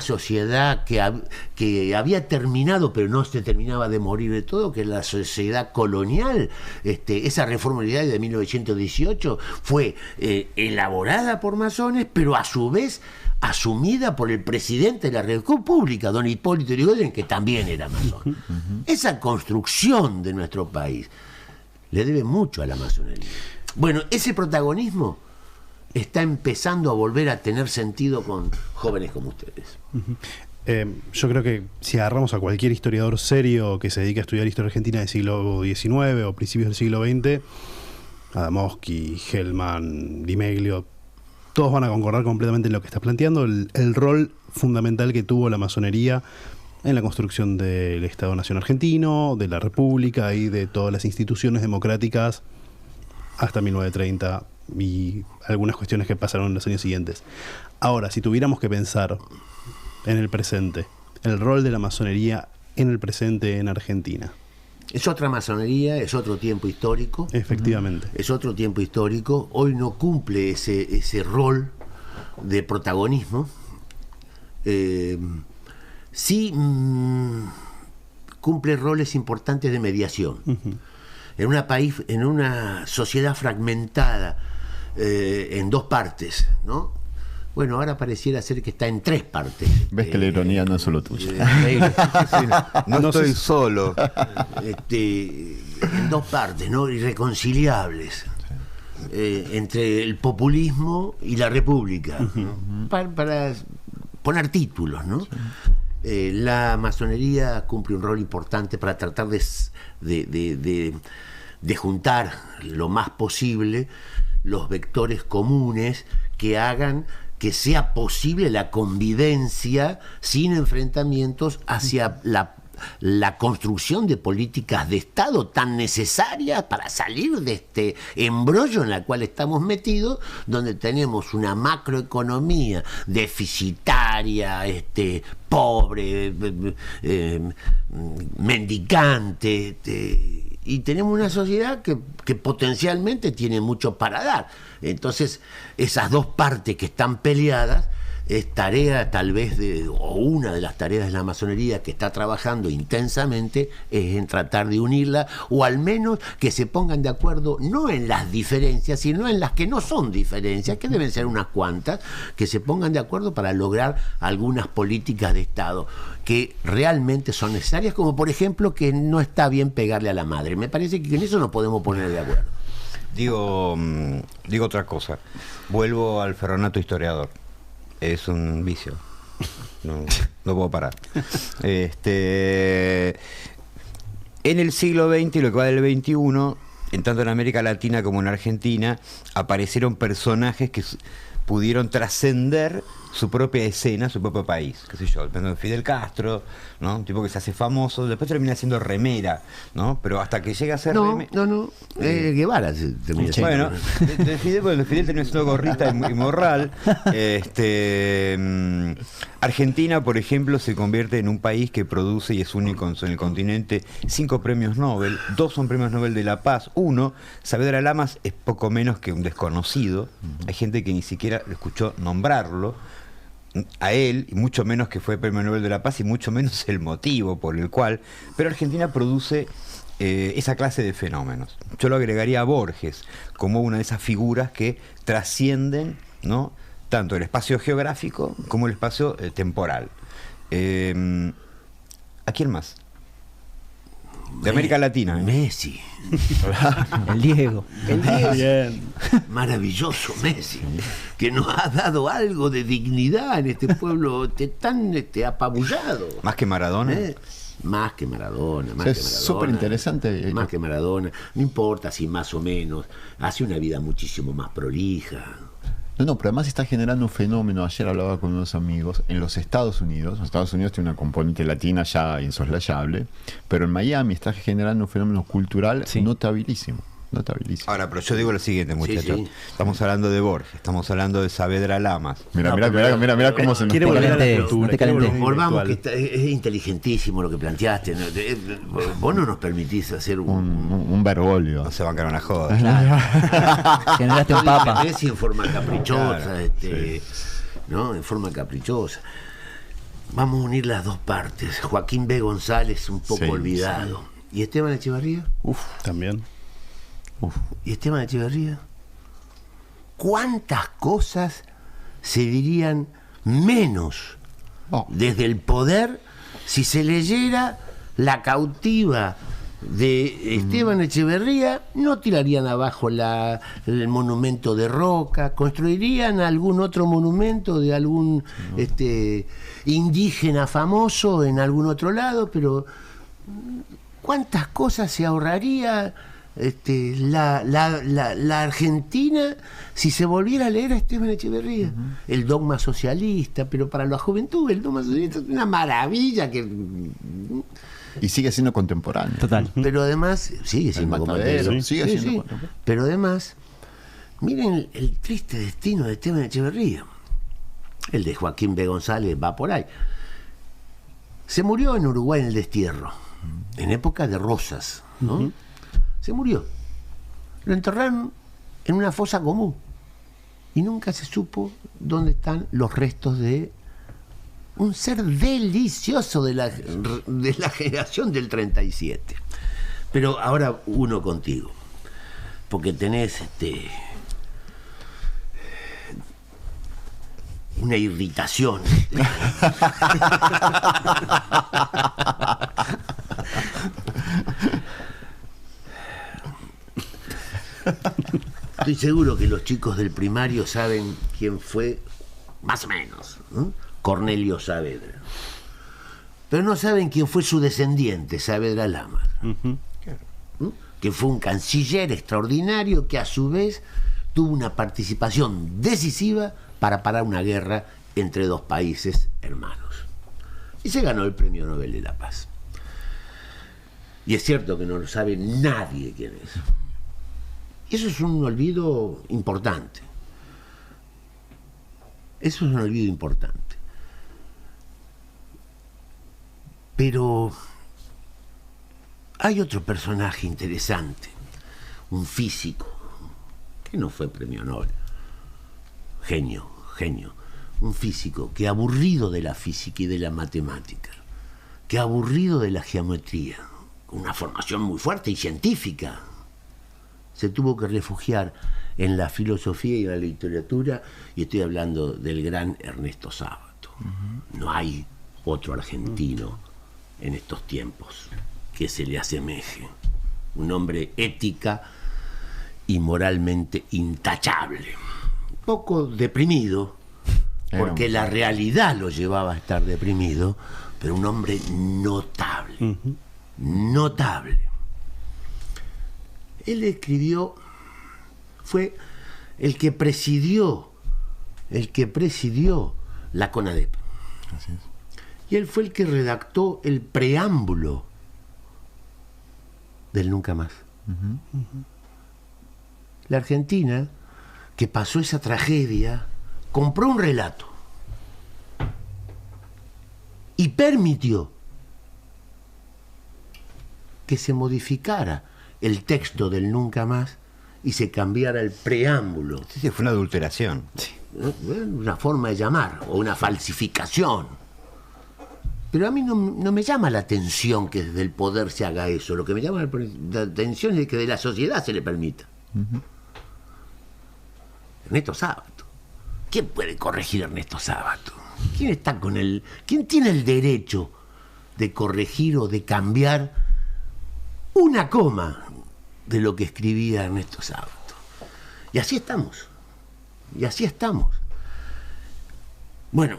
S2: sociedad que había terminado, pero no se terminaba de morir de todo, que es la sociedad colonial. Esa reforma universitaria de 1918 fue elaborada por masones, pero a su vez asumida por el presidente de la República, don Hipólito Yrigoyen, que también era masón. Esa construcción de nuestro país le debe mucho a la masonería. Bueno, ese protagonismo está empezando a volver a tener sentido con jóvenes como ustedes.
S5: Yo creo que si agarramos a cualquier historiador serio que se dedique a estudiar historia argentina del siglo XIX o principios del siglo XX, Adamowski, Hellman, Di Meglio, todos van a concordar completamente en lo que estás planteando, el rol fundamental que tuvo la masonería en la construcción del Estado-Nación argentino, de la República y de todas las instituciones democráticas hasta 1930 y algunas cuestiones que pasaron en los años siguientes. Ahora, si tuviéramos que pensar en el presente, el rol de la masonería en el presente en Argentina.
S2: Es otra masonería, es otro tiempo histórico.
S5: Efectivamente.
S2: Es otro tiempo histórico. Hoy no cumple ese rol de protagonismo. Sí cumple roles importantes de mediación. En una sociedad fragmentada en dos partes, ¿no? Bueno, ahora pareciera ser que está en tres partes.
S1: Ves que la ironía no es solo tuya.
S4: No estoy solo.
S2: En dos partes, ¿no? Irreconciliables. Entre el populismo y la república, ¿no? Para poner títulos, ¿no? Sí. La masonería cumple un rol importante para tratar de juntar lo más posible los vectores comunes que hagan que sea posible la convivencia sin enfrentamientos hacia la construcción de políticas de Estado tan necesarias para salir de este embrollo en el cual estamos metidos, donde tenemos una macroeconomía deficitaria, pobre, mendicante, y tenemos una sociedad que potencialmente tiene mucho para dar. Entonces, esas dos partes que están peleadas, es tarea tal vez o una de las tareas de la masonería que está trabajando intensamente es en tratar de unirla, o al menos que se pongan de acuerdo no en las diferencias, sino en las que no son diferencias, que deben ser unas cuantas, que se pongan de acuerdo para lograr algunas políticas de Estado que realmente son necesarias, como por ejemplo que no está bien pegarle a la madre. Me parece que en eso nos podemos poner de acuerdo.
S4: Digo otra cosa. Vuelvo al ferronato historiador. Es un vicio. No puedo parar. En el siglo XX y lo que va del XXI, en tanto en América Latina como en Argentina, aparecieron personajes que pudieron trascender su propia escena, su propio país. Qué sé yo, el Fidel Castro, ¿no? Un tipo que se hace famoso, después termina siendo remera, ¿no? Pero hasta que llega a ser remera.
S2: Guevara se termina siendo.
S4: Bueno, de Fidel termina siendo gorrita y morral. Argentina, por ejemplo, se convierte en un país que produce, y es único en el continente, 5 premios Nobel. 2 son premios Nobel de la Paz. 1, Saavedra Lamas, es poco menos que un desconocido. Hay gente que ni siquiera escuchó nombrarlo a él, y mucho menos que fue premio Nobel de la Paz, y mucho menos el motivo por el cual. Pero Argentina produce esa clase de fenómenos. Yo lo agregaría a Borges como una de esas figuras que trascienden, ¿no?, tanto el espacio geográfico como el espacio temporal. ¿A quién más? De América Latina.
S2: Messi.
S3: El Diego.
S2: El Diego.
S5: Bien.
S2: Maravilloso Messi, que nos ha dado algo de dignidad en este pueblo tan apabullado.
S4: Más que Maradona.
S2: Más que Maradona, más
S1: Es
S2: que Maradona.
S1: súper interesante.
S2: Más que Maradona. No importa si más o menos. Hace una vida muchísimo más prolija.
S1: No, pero además está generando un fenómeno. Ayer hablaba con unos amigos en los Estados Unidos. Los Estados Unidos tiene una componente latina ya insoslayable, pero en Miami está generando un fenómeno cultural notabilísimo.
S4: Ahora, pero yo digo lo siguiente, muchachos.
S2: Sí.
S4: Estamos hablando de Borges, estamos hablando de Saavedra Lamas.
S1: Mira cómo se nos
S5: Quiere
S1: pone.
S5: volver a la
S3: calenté,
S5: cultura.
S3: no te
S5: quiere volver
S3: calenté.
S5: a lo
S2: Volvamos, que
S5: intelectual.
S2: es inteligentísimo lo que planteaste. ¿No? Vos no nos permitís hacer
S1: Un verbolio.
S4: No se van a caer una joda.
S3: Generaste un papa.
S2: Messi en forma caprichosa,
S4: Claro,
S2: ¿no? En forma caprichosa. Vamos a unir las dos partes. Joaquín B. González, un poco
S1: Sí,
S2: olvidado. ¿Y Esteban Echeverría?
S5: También.
S2: ¿Y Esteban Echeverría? ¿Cuántas cosas se dirían menos desde el poder si se leyera La cautiva de Esteban Echeverría? No tirarían abajo el monumento de Roca, construirían algún otro monumento de algún indígena famoso en algún otro lado, pero ¿cuántas cosas se ahorraría la Argentina si se volviera a leer a Esteban Echeverría? El dogma socialista, pero para la juventud el dogma socialista es una maravilla
S1: Y sigue siendo contemporáneo.
S3: Total.
S2: pero además sigue siendo
S1: Matadero,
S2: contemporáneo.
S1: sigue
S2: Sí,
S1: siendo
S2: sí.
S1: contemporáneo.
S2: Pero además, miren el triste destino de Esteban Echeverría. El de Joaquín B. González va por ahí. Se murió en Uruguay en el destierro, en época de Rosas, ¿no? Se murió. Lo enterraron en una fosa común y nunca se supo dónde están los restos de un ser delicioso de la generación del 37. Pero ahora uno contigo, porque tenés una irritación. Estoy seguro que los chicos del primario saben quién fue, más o menos, ¿no? Cornelio Saavedra. Pero no saben quién fue su descendiente, Saavedra Lamas. ¿No? Que fue un canciller extraordinario que a su vez tuvo una participación decisiva para parar una guerra entre dos países hermanos. Y se ganó el Premio Nobel de la Paz. Y es cierto que no lo sabe nadie quién es. Y eso es un olvido importante. Eso es un olvido importante. Pero hay otro personaje interesante, un físico, que no fue premio Nobel. Genio. Un físico que, aburrido de la física y de la matemática, que aburrido de la geometría, con una formación muy fuerte y científica, se tuvo que refugiar en la filosofía y en la literatura, y estoy hablando del gran Ernesto Sábato. No hay otro argentino en estos tiempos que se le asemeje. Un hombre ética y moralmente intachable. Un poco deprimido, porque la realidad lo llevaba a estar deprimido, pero un hombre notable. Notable. Él escribió, fue el que presidió la CONADEP.
S1: Así es.
S2: Y él fue el que redactó el preámbulo del Nunca Más. La Argentina, que pasó esa tragedia, compró un relato y permitió que se modificara el texto del Nunca Más y se cambiara el preámbulo.
S4: Sí, fue una adulteración.
S2: Una forma de llamar, o una falsificación. Pero a mí no me llama la atención que desde el poder se haga eso. Lo que me llama la atención es que de la sociedad se le permita. Ernesto Sábato. ¿Quién puede corregir a Ernesto Sábato? ¿Quién tiene el derecho de corregir o de cambiar una coma de lo que escribía Ernesto Sábato? Y así estamos. Bueno,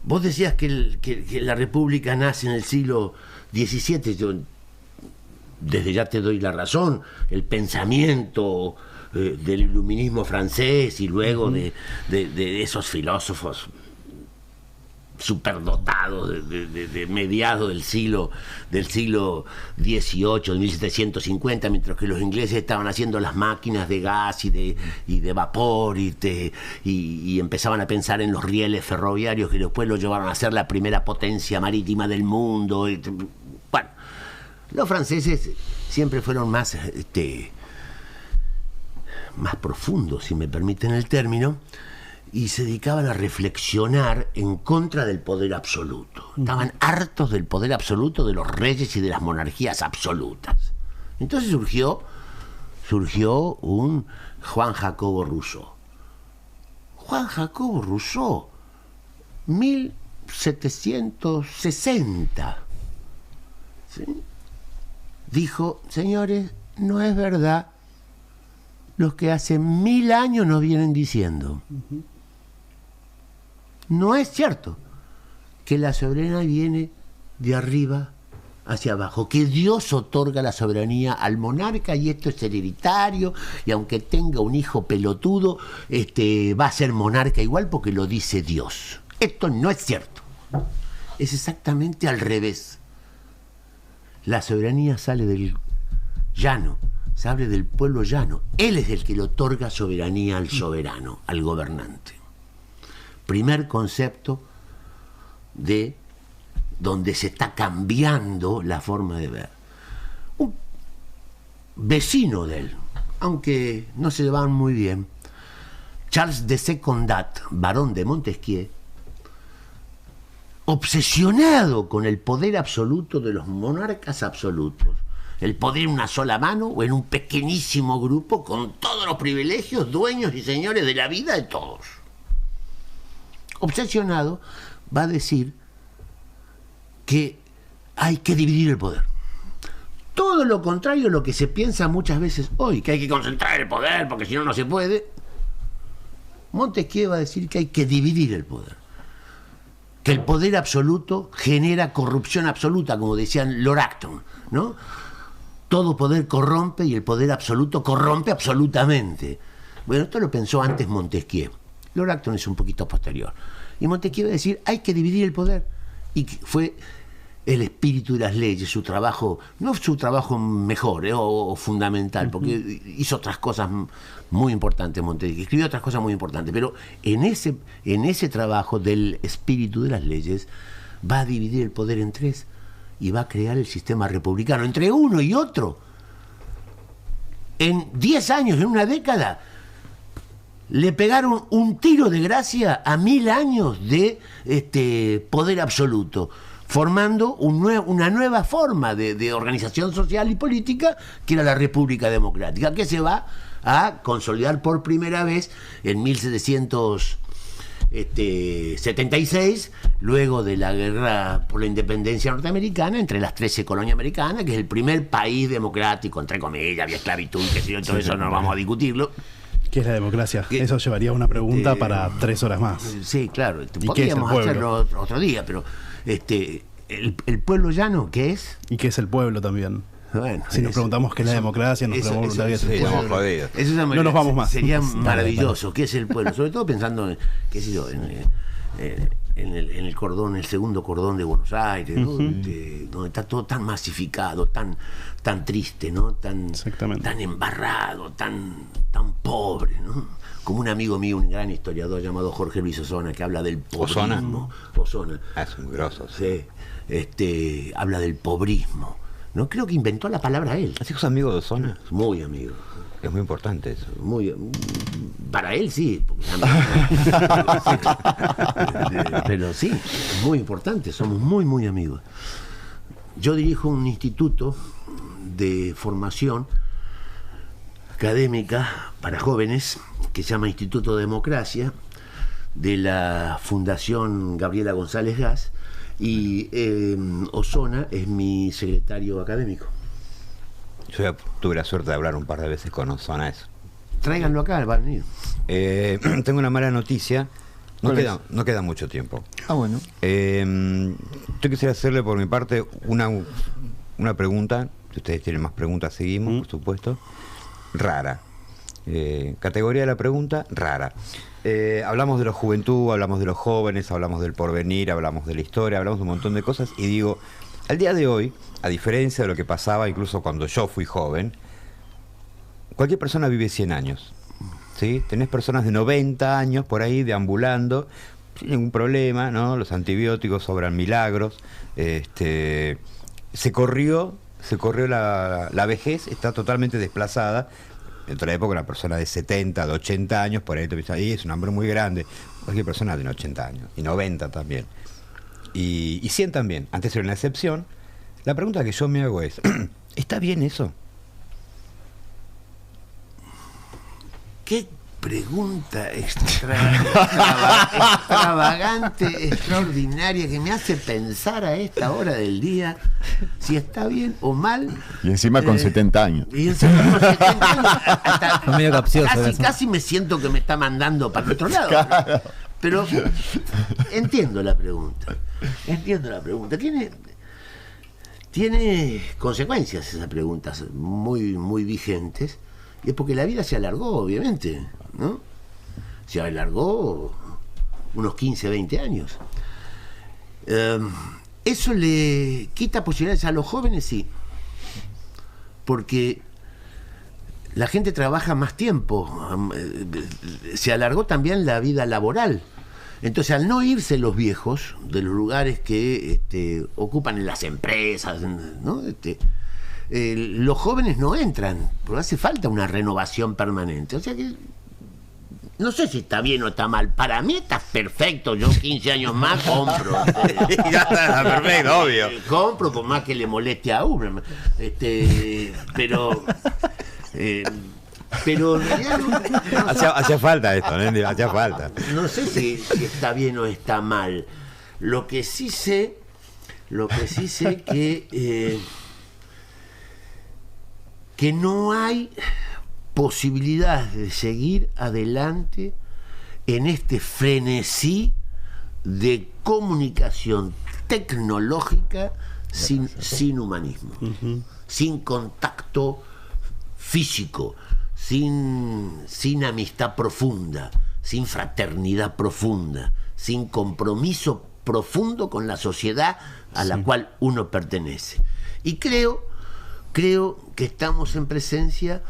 S2: vos decías que la República nace en el siglo XVII. Yo desde ya te doy la razón. El pensamiento del iluminismo francés y luego de esos filósofos superdotados de mediados del siglo XVIII, de 1750, mientras que los ingleses estaban haciendo las máquinas de gas y de vapor y empezaban a pensar en los rieles ferroviarios que después los llevaron a ser la primera potencia marítima del mundo. Bueno, los franceses siempre fueron más profundos, si me permiten el término, y se dedicaban a reflexionar en contra del poder absoluto. Estaban hartos del poder absoluto de los reyes y de las monarquías absolutas. Entonces surgió un Juan Jacobo Rousseau. Juan Jacobo Rousseau, 1760, ¿sí? Dijo: señores, no es verdad los que hace 1000 años nos vienen diciendo. No es cierto que la soberanía viene de arriba hacia abajo, que Dios otorga la soberanía al monarca y esto es hereditario, y aunque tenga un hijo pelotudo, va a ser monarca igual porque lo dice Dios. Esto no es cierto. Es exactamente al revés. La soberanía sale del llano, sale del pueblo llano. Él es el que le otorga soberanía al soberano, al gobernante. Primer concepto de donde se está cambiando la forma de ver. Un vecino de él, aunque no se llevaban muy bien, Charles de Secondat, barón de Montesquieu, obsesionado con el poder absoluto de los monarcas absolutos, el poder en una sola mano o en un pequeñísimo grupo con todos los privilegios, dueños y señores de la vida de todos. Obsesionado, va a decir que hay que dividir el poder. Todo lo contrario a lo que se piensa muchas veces hoy, que hay que concentrar el poder porque si no, no se puede. Montesquieu va a decir que hay que dividir el poder. Que el poder absoluto genera corrupción absoluta, como decían Lord Acton, ¿no? Todo poder corrompe y el poder absoluto corrompe absolutamente. Bueno, esto lo pensó antes Montesquieu. Lord Acton es un poquito posterior. Y Montesquieu va a decir, hay que dividir el poder. Y fue el espíritu de las leyes, su trabajo, no su trabajo mejor o fundamental, porque hizo otras cosas muy importantes Montesquieu, escribió otras cosas muy importantes, pero en ese trabajo del espíritu de las leyes va a dividir el poder en tres y va a crear el sistema republicano. Entre uno y otro, en 10 años, en una década, le pegaron un tiro de gracia a 1000 años de poder absoluto, formando una nueva forma de organización social y política, que era la República Democrática, que se va a consolidar por primera vez en 1776, luego de la guerra por la independencia norteamericana, entre las 13 colonias americanas, que es el primer país democrático, entre comillas, había esclavitud, que si todo eso no vamos a discutirlo.
S5: ¿Qué es la democracia? Eso llevaría una pregunta para 3 horas más.
S2: Sí, claro. Podríamos hacerlo otro día, pero el pueblo llano, ¿qué es?
S5: ¿Y qué es el pueblo también?
S2: Bueno,
S5: si nos preguntamos qué es la democracia, nos preguntamos qué es el pueblo. No nos vamos más.
S2: Sería maravilloso. ¿Qué es el pueblo? Sobre todo pensando en, qué sé yo, en el cordón, el segundo cordón de Buenos Aires, ¿no? Donde está todo tan masificado, tan triste, ¿no? Tan embarrado, tan pobre, ¿no? Como un amigo mío, un gran historiador llamado Jorge Luis Osona, que habla del pobrismo. Osona.
S4: Es un grosso.
S2: Sí. Habla del pobrismo, No creo que inventó la palabra él.
S4: ¿Así que sos amigo de Osona?
S2: Muy amigo.
S4: Es muy importante eso.
S2: Para él sí. Pero sí, es muy importante. Somos muy, muy amigos. Yo dirijo un instituto de formación académica para jóvenes que se llama Instituto Democracia, de la Fundación Gabriela González Gas, y Osona es mi secretario académico.
S4: Yo ya tuve la suerte de hablar un par de veces con Osona eso.
S2: Tráiganlo acá, van a venir.
S4: Tengo una mala noticia. No queda mucho tiempo.
S3: Ah, bueno.
S4: Yo quisiera hacerle por mi parte una pregunta. Si ustedes tienen más preguntas, seguimos, por supuesto. Rara. Categoría de la pregunta, rara. Hablamos de la juventud, hablamos de los jóvenes, hablamos del porvenir, hablamos de la historia, hablamos de un montón de cosas. Y digo, al día de hoy, a diferencia de lo que pasaba incluso cuando yo fui joven, cualquier persona vive 100 años. ¿Sí? Tenés personas de 90 años por ahí deambulando, sin ningún problema, ¿no? Los antibióticos sobran milagros. Se corrió la vejez, está totalmente desplazada. En otra época una persona de 70, de 80 años, por ahí te piensas, ahí es un hombre muy grande. Cualquier persona tiene 80 años, y 90 también. Y 100 también, antes era una excepción. La pregunta que yo me hago es, ¿está bien eso?
S2: Qué pregunta extravagante, extraordinaria, que me hace pensar a esta hora del día si está bien o mal.
S1: Y encima con 70 años.
S2: Y encima con 70 años.
S3: Es medio capcioso
S2: Casi me siento que me está mandando para el otro lado.
S1: Claro.
S2: Pero entiendo la pregunta. Tiene consecuencias esas preguntas muy, muy vigentes. Y es porque la vida se alargó, obviamente, ¿no? Se alargó unos 15, 20 años. ¿Eso le quita posibilidades a los jóvenes? Sí. Porque la gente trabaja más tiempo. Se alargó también la vida laboral. Entonces, al no irse los viejos de los lugares que ocupan en las empresas, ¿no? Los jóvenes no entran, porque hace falta una renovación permanente. O sea que no sé si está bien o está mal. Para mí está perfecto. Yo 15 años más compro.
S4: Ya está perfecto, obvio.
S2: Compro por más que le moleste a uno. Pero en realidad
S4: Hacía falta esto, ¿no? Hacía falta.
S2: No sé si está bien o está mal. Lo que sí sé que no hay posibilidad de seguir adelante en este frenesí de comunicación tecnológica sin humanismo, sin contacto físico, sin amistad profunda, sin fraternidad profunda, sin compromiso profundo con la sociedad a la cual uno pertenece. Y creo que estamos en presencia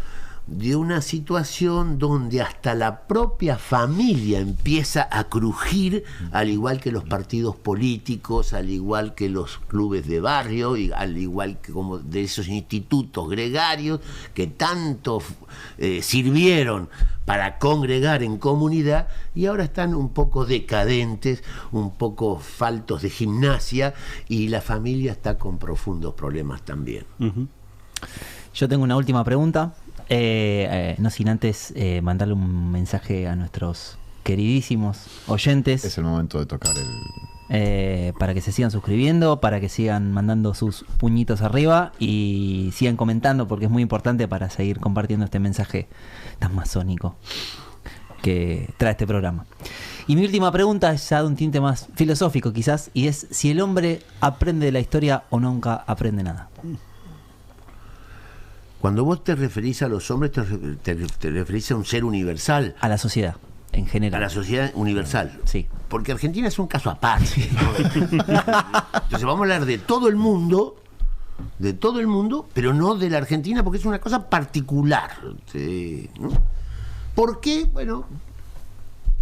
S2: de una situación donde hasta la propia familia empieza a crujir, al igual que los partidos políticos, al igual que los clubes de barrio, y al igual que como de esos institutos gregarios que tanto sirvieron para congregar en comunidad, y ahora están un poco decadentes, un poco faltos de gimnasia, y la familia está con profundos problemas también.
S3: Yo tengo una última pregunta. No sin antes mandarle un mensaje a nuestros queridísimos oyentes.
S1: Es el momento de tocar
S3: para que se sigan suscribiendo, para que sigan mandando sus puñitos arriba y sigan comentando, porque es muy importante para seguir compartiendo este mensaje tan masónico que trae este programa. Y mi última pregunta es ya de un tinte más filosófico quizás, y es si el hombre aprende de la historia o nunca aprende nada.
S2: Cuando vos te referís a los hombres, te referís a un ser universal.
S3: A la sociedad, en general.
S2: A la sociedad universal.
S3: Sí.
S2: Porque Argentina es un caso aparte, ¿no? Entonces vamos a hablar de todo el mundo, pero no de la Argentina, porque es una cosa particular. ¿Sí? ¿No? ¿Por qué? Bueno,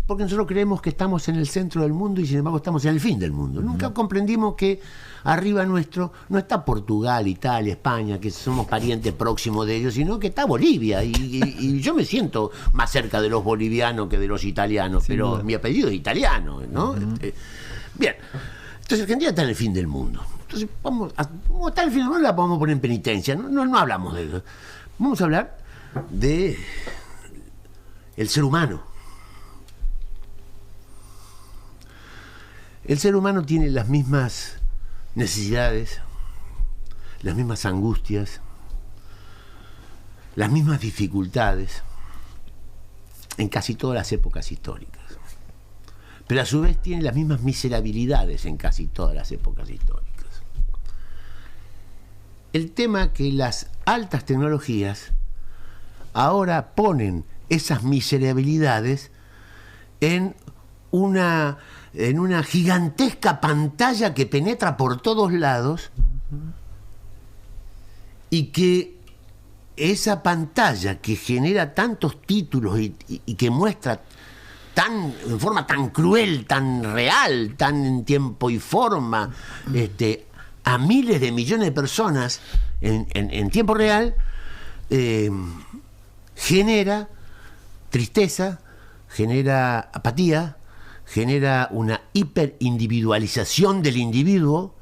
S2: porque nosotros creemos que estamos en el centro del mundo y sin embargo estamos en el fin del mundo. Nunca comprendimos que arriba nuestro no está Portugal, Italia, España, que somos parientes próximos de ellos, sino que está Bolivia. Y yo me siento más cerca de los bolivianos que de los italianos,
S3: Sin
S2: pero
S3: duda.
S2: mi apellido es italiano, ¿no? Bien. Entonces Argentina está en el fin del mundo. Entonces, como está en el fin del mundo, la podemos poner en penitencia. No hablamos de eso. Vamos a hablar de el ser humano. El ser humano tiene las mismas necesidades, las mismas angustias, las mismas dificultades en casi todas las épocas históricas. Pero a su vez tiene las mismas miserabilidades en casi todas las épocas históricas. El tema que las altas tecnologías ahora ponen esas miserabilidades en una gigantesca pantalla que penetra por todos lados y que esa pantalla que genera tantos títulos y que muestra en forma tan cruel, tan real, tan en tiempo y forma, a miles de millones de personas en tiempo real, genera tristeza, genera apatía, genera una hiperindividualización del individuo,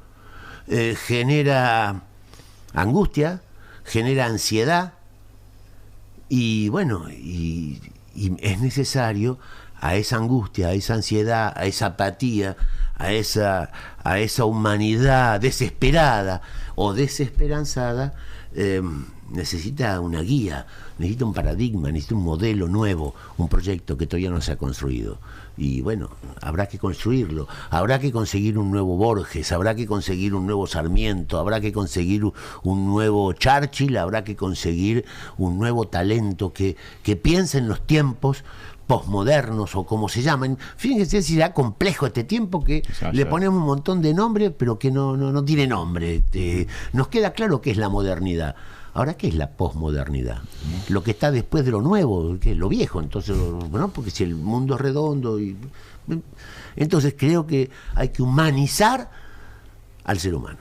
S2: genera angustia, genera ansiedad y bueno, y es necesario a esa angustia, a esa ansiedad, a esa apatía, a esa humanidad desesperada o desesperanzada, necesita una guía, necesita un paradigma, necesita un modelo nuevo, un proyecto que todavía no se ha construido. Y bueno, habrá que construirlo, habrá que conseguir un nuevo Borges, habrá que conseguir un nuevo Sarmiento, habrá que conseguir un nuevo Churchill, habrá que conseguir un nuevo talento que piense en los tiempos posmodernos o como se llaman. Fíjense si era complejo este tiempo que le ponemos un montón de nombres pero que no tiene nombre. Nos queda claro qué es la modernidad. Ahora, ¿qué es la posmodernidad? Lo que está después de lo nuevo, que es lo viejo. Entonces, bueno, porque si el mundo es redondo entonces creo que hay que humanizar al ser humano.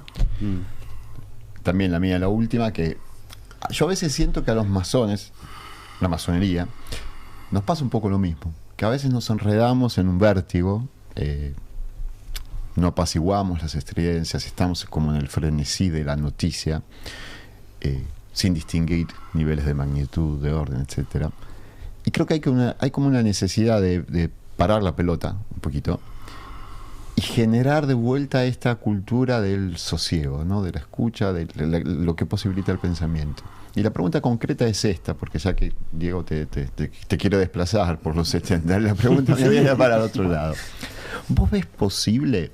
S1: También la mía, la última, que yo a veces siento que a los masones, la masonería, nos pasa un poco lo mismo, que a veces nos enredamos en un vértigo, no apaciguamos las estridencias, estamos como en el frenesí de la noticia, sin distinguir niveles de magnitud, de orden, etcétera. Y creo que hay como una necesidad de parar la pelota un poquito y generar de vuelta esta cultura del sosiego, ¿no? De la escucha, de lo que posibilita el pensamiento. Y la pregunta concreta es esta, porque ya que Diego te quiere desplazar por los 70, la pregunta me viene para el otro lado. ¿Vos ves posible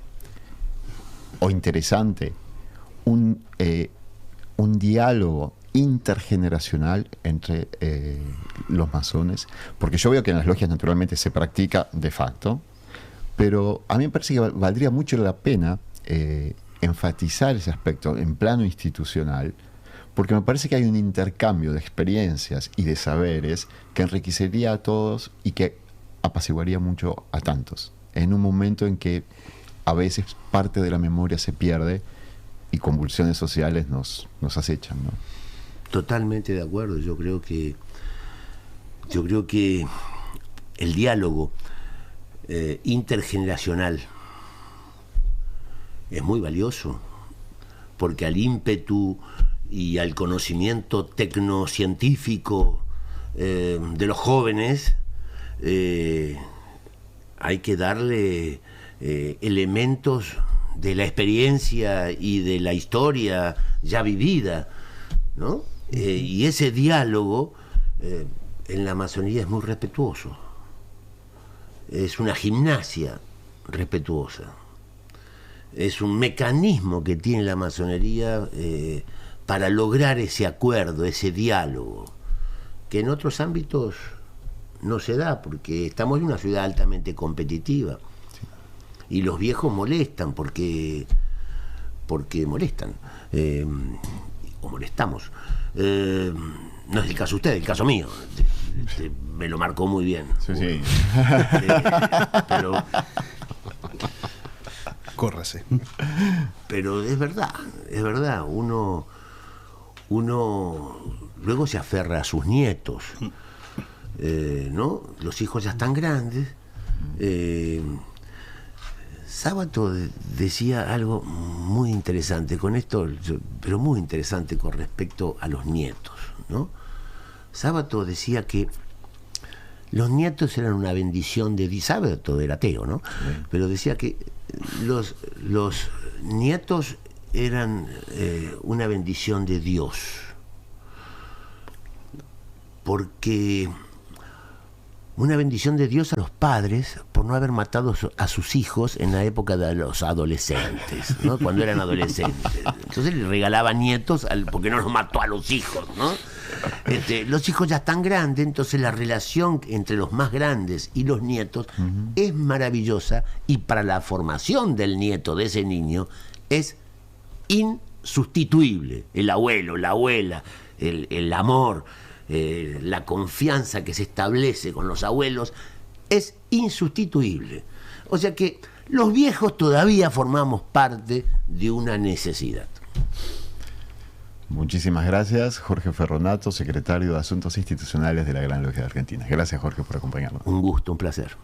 S1: o interesante un diálogo intergeneracional entre los masones? Porque yo veo que en las logias naturalmente se practica de facto, pero a mí me parece que valdría mucho la pena enfatizar ese aspecto en plano institucional, porque me parece que hay un intercambio de experiencias y de saberes que enriquecería a todos y que apaciguaría mucho a tantos, en un momento en que a veces parte de la memoria se pierde y convulsiones sociales nos acechan, ¿no?
S2: Totalmente de acuerdo. Yo creo que el diálogo intergeneracional es muy valioso, porque al ímpetu y al conocimiento tecnocientífico de los jóvenes hay que darle elementos de la experiencia y de la historia ya vivida, ¿no? Y ese diálogo en la masonería es muy respetuoso, es una gimnasia respetuosa, es un mecanismo que tiene la masonería para lograr ese acuerdo, ese diálogo, que en otros ámbitos no se da, porque estamos en una ciudad altamente competitiva. Y los viejos molestan porque molestan, o molestamos. No es el caso de usted, el caso mío. me lo marcó muy bien.
S1: Sí, sí.
S2: Pero
S5: Córrase.
S2: Pero es verdad, uno luego se aferra a sus nietos, ¿no? Los hijos ya están grandes. Sábato decía algo muy interesante con esto, pero muy interesante con respecto a los nietos, ¿no? Sábato decía que los nietos eran una bendición de Dios. Sábato era ateo, ¿no? Sí. Pero decía que los nietos eran una bendición de Dios, porque una bendición de Dios a los padres por no haber matado a sus hijos en la época de los adolescentes, ¿no? Cuando eran adolescentes. Entonces le regalaba nietos porque no los mató a los hijos, ¿no? Los hijos ya están grandes, entonces la relación entre los más grandes y los nietos es maravillosa, y para la formación del nieto, de ese niño, es insustituible. El abuelo, la abuela, el amor, la confianza que se establece con los abuelos es insustituible. O sea que los viejos todavía formamos parte de una necesidad.
S1: Muchísimas gracias, Jorge Ferronato, secretario de Asuntos Institucionales de la Gran Logia de Argentina. Gracias, Jorge, por acompañarnos.
S2: Un gusto, un placer.